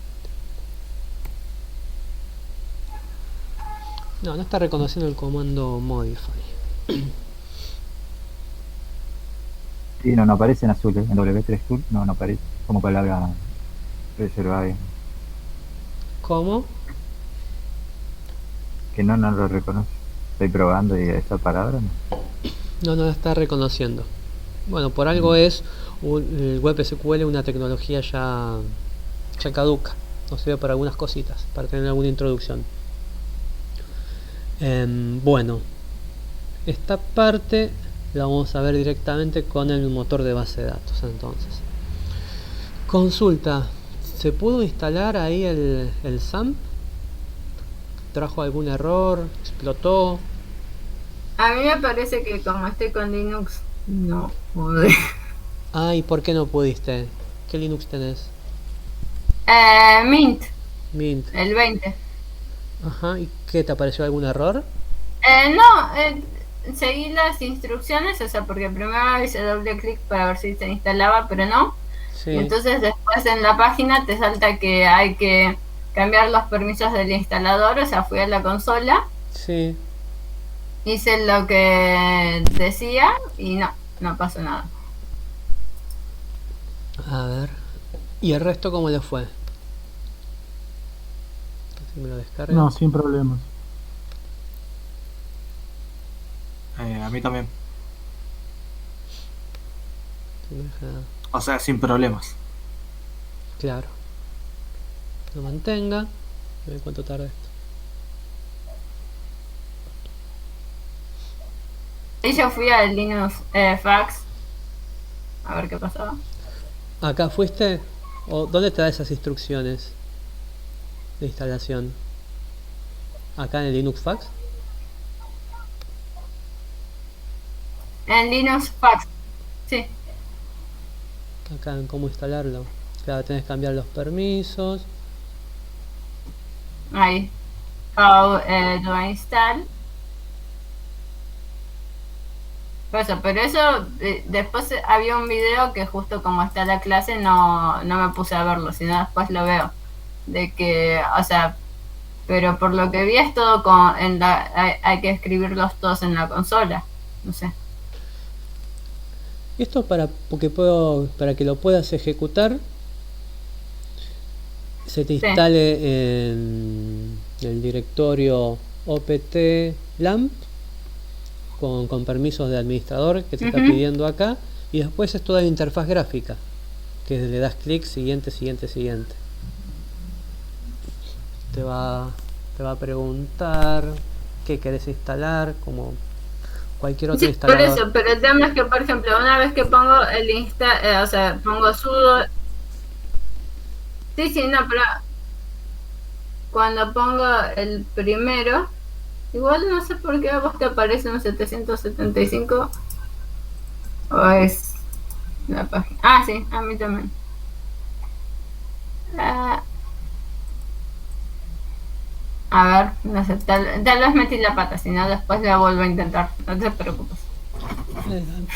No está reconociendo el comando modify. Sí, no aparece en azul, en W3 Tool no aparece como palabra reservada. ¿Cómo? Que no lo reconoce. Estoy probando y esa palabra no. No la está reconociendo. Bueno, por algo es el web SQL una tecnología ya caduca. Nos sirve para algunas cositas, para tener alguna introducción. Bueno, esta parte la vamos a ver directamente con el motor de base de datos. Entonces, consulta. ¿Se pudo instalar ahí el SAMP? ¿Trajo algún error? ¿Explotó? A mí me parece que como estoy con Linux, no pude. ¿Y por qué no pudiste? ¿Qué Linux tenés? Mint, Mint. el 20. Ajá, ¿y qué? ¿Te apareció algún error? No, seguí las instrucciones, o sea, porque primero hice doble clic para ver si se instalaba, pero no. Sí. Y entonces después en la página te salta que hay que cambiar los permisos del instalador, o sea, fui a la consola, Sí. hice lo que decía y no pasó nada. A ver. ¿Y el resto cómo le fue? Si me lo descarga. No, sin problemas. A mí también. Si me deja- O sea, sin problemas. Claro. Lo mantenga. A ver cuánto tarda esto. Y yo fui al Linux Fax a ver qué pasaba. ¿Acá fuiste? ¿O dónde te da esas instrucciones de instalación? ¿Acá en el Linux Fax? En Linux Fax, sí. Acá en cómo instalarlo. Claro, tenés que cambiar los permisos. Ahí. How do I install? Pero eso después había un video que justo como está la clase no me puse a verlo, sino después lo veo. De que, o sea, Pero por lo que vi es todo hay que escribirlos todos en la consola. No sé. Esto para que lo puedas ejecutar, se te Sí. instale en el directorio opt lamp con permisos de administrador que te está Ujú. pidiendo acá, y después es toda la interfaz gráfica, que le das clic, siguiente. Te va a preguntar qué querés instalar, como cualquier otro Sí, por instalador. eso, pero el tema es que, por ejemplo, una vez que pongo o sea, pongo sudo. Sí, sí, no, pero cuando pongo el primero, igual no sé por qué a vos te aparece un 775 o es la página. Ah, sí, a mí también. Ah, a ver, no sé, tal vez metí la pata, si no después la vuelvo a intentar, no te preocupes.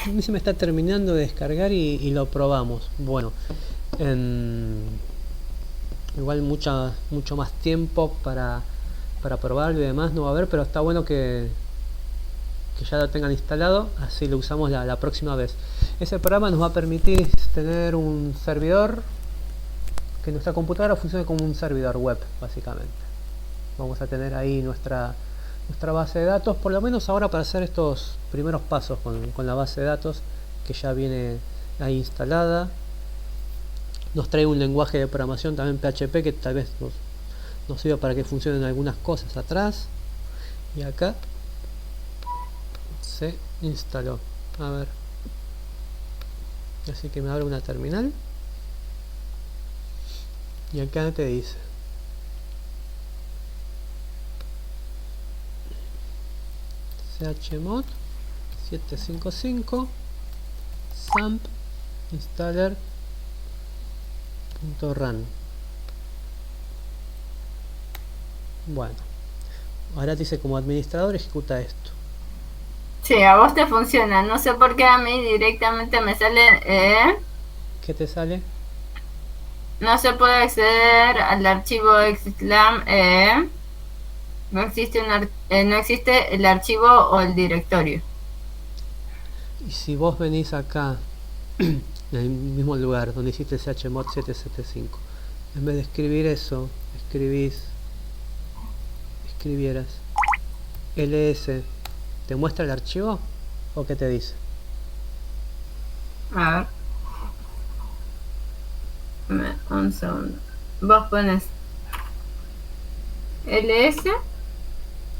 A mí se me está terminando de descargar y lo probamos. Bueno, igual mucho más tiempo para probarlo y demás no va a haber, pero está bueno que ya lo tengan instalado, así lo usamos la próxima vez. Ese programa nos va a permitir tener un servidor, que nuestra computadora funcione como un servidor web, básicamente. Vamos a tener ahí nuestra base de datos, por lo menos ahora para hacer estos primeros pasos con la base de datos que ya viene ahí instalada. Nos trae un lenguaje de programación también PHP que tal vez nos sirva para que funcionen algunas cosas atrás. Y acá se instaló. A ver. Así que me abre una terminal. Y acá te dice chmod 755 samp installer.run. Bueno, ahora te dice como administrador ejecuta esto. Sí, a vos te funciona, no sé por qué a mí directamente me sale, ¿Qué te sale? no se puede acceder al archivo exclam, no existe no existe el archivo o el directorio. Y si vos venís acá en el mismo lugar donde hiciste chmod 775, en vez de escribir eso, escribieras ls, ¿te muestra el archivo o qué te dice? A ver, un segundo. Vos pones ls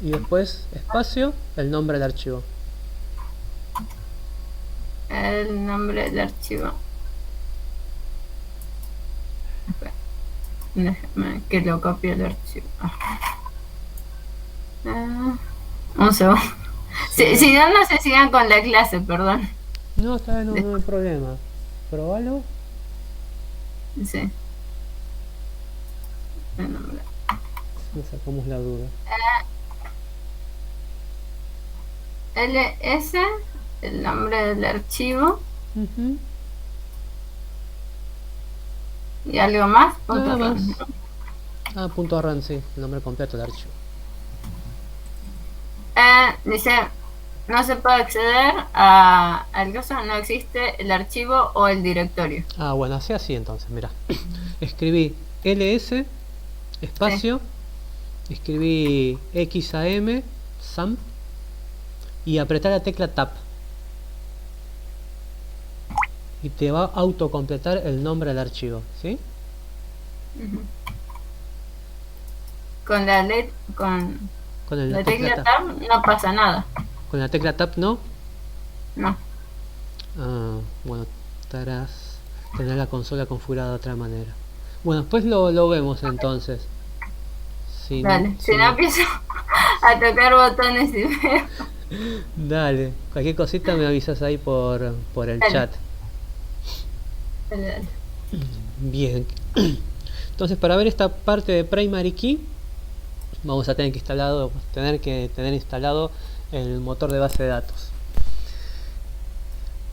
Y después espacio, el nombre del archivo. el nombre del archivo. Espera, déjame que lo copie el archivo. Un segundo. Si no, no se sigan con la clase, perdón. No, está bien, no hay problema. Probalo. Sí. El nombre. Nos sacamos la duda. ls, el nombre del archivo. ¿Y algo más? Nada más. Punto .run, sí, el nombre completo del archivo. Dice, no se puede acceder al caso, no existe el archivo o el directorio. Bueno, así entonces, mira. Escribí ls, espacio, escribí XAM, SAMP, y apretar la tecla Tab. Y te va a autocompletar el nombre del archivo, ¿sí? Con la tecla Tab no pasa nada. ¿Con la tecla Tab no? No. Bueno, tendrás la consola configurada de otra manera. Bueno, después lo vemos entonces. Dale, si no empiezo a tocar botones y veo. Dale, cualquier cosita me avisas ahí por el chat. Dale. Bien. Entonces, para ver esta parte de Primary Key, vamos a tener que tener instalado el motor de base de datos.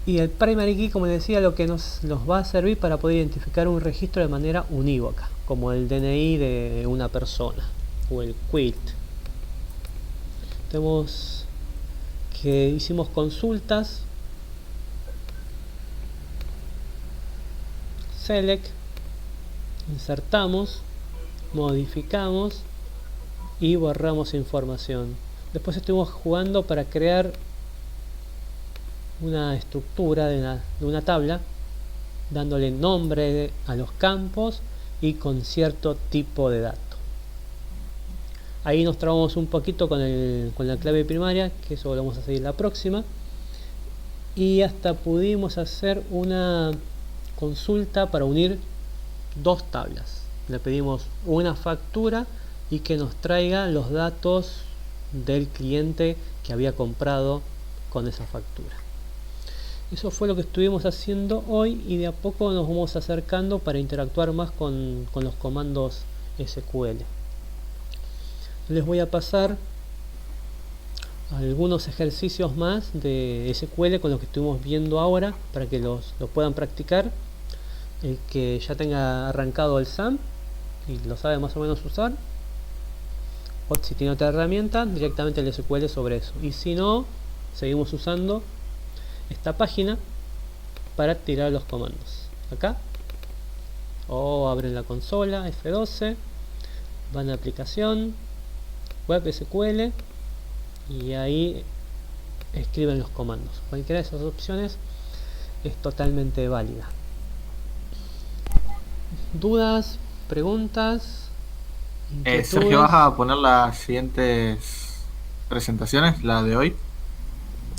Y el Primary Key, como les decía, lo que nos va a servir para poder identificar un registro de manera unívoca, como el DNI de una persona. o el quit. Tenemos que hicimos consultas, select, insertamos, modificamos y borramos información. Después estuvimos jugando para crear una estructura de una tabla, dándole nombre a los campos y con cierto tipo de dato. Ahí nos trabamos un poquito con la clave primaria, que eso lo vamos a seguir la próxima. Y hasta pudimos hacer una consulta para unir dos tablas. Le pedimos una factura y que nos traiga los datos del cliente que había comprado con esa factura. Eso fue lo que estuvimos haciendo hoy y de a poco nos vamos acercando para interactuar más con los comandos SQL. Les voy a pasar algunos ejercicios más de SQL con lo que estuvimos viendo ahora para que lo puedan practicar. El que ya tenga arrancado el SAM y lo sabe más o menos usar, o si tiene otra herramienta, directamente el SQL sobre eso. Y si no, seguimos usando esta página para tirar los comandos. Acá, o abren la consola, F12, van a aplicación, web SQL y ahí escriben los comandos. Cualquiera de esas opciones es totalmente válida. ¿Dudas? ¿Preguntas? Sergio, ¿vas a poner las siguientes presentaciones? La de hoy.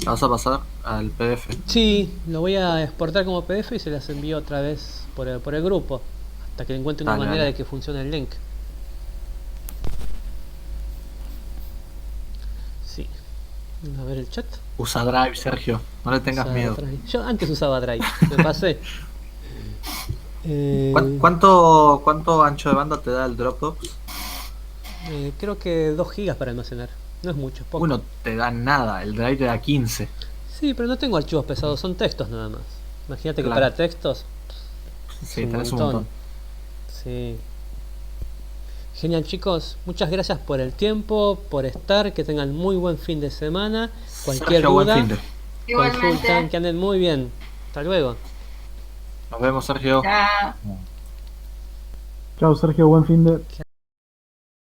¿La vas a pasar al PDF? Sí, lo voy a exportar como PDF y se las envío otra vez por el grupo hasta que encuentre una manera de que funcione el link. Sí. A ver el chat. Usa Drive, Sergio. No le tengas miedo. Drive. Yo antes usaba Drive, me pasé. ¿Cuánto ancho de banda te da el Dropbox? Creo que 2 GB para almacenar. No es mucho, es poco. Bueno, te da nada. El Drive te da 15. Sí, pero no tengo archivos pesados, son textos nada más. Imagínate que para textos. Sí, tenés un montón. Sí. Genial, chicos. Muchas gracias por el tiempo, por estar. Que tengan muy buen fin de semana. Cualquier Sergio, duda, buen fin de. consultan, que anden muy bien. Hasta luego. Nos vemos, Sergio. Chao. Chao, Sergio, buen fin de.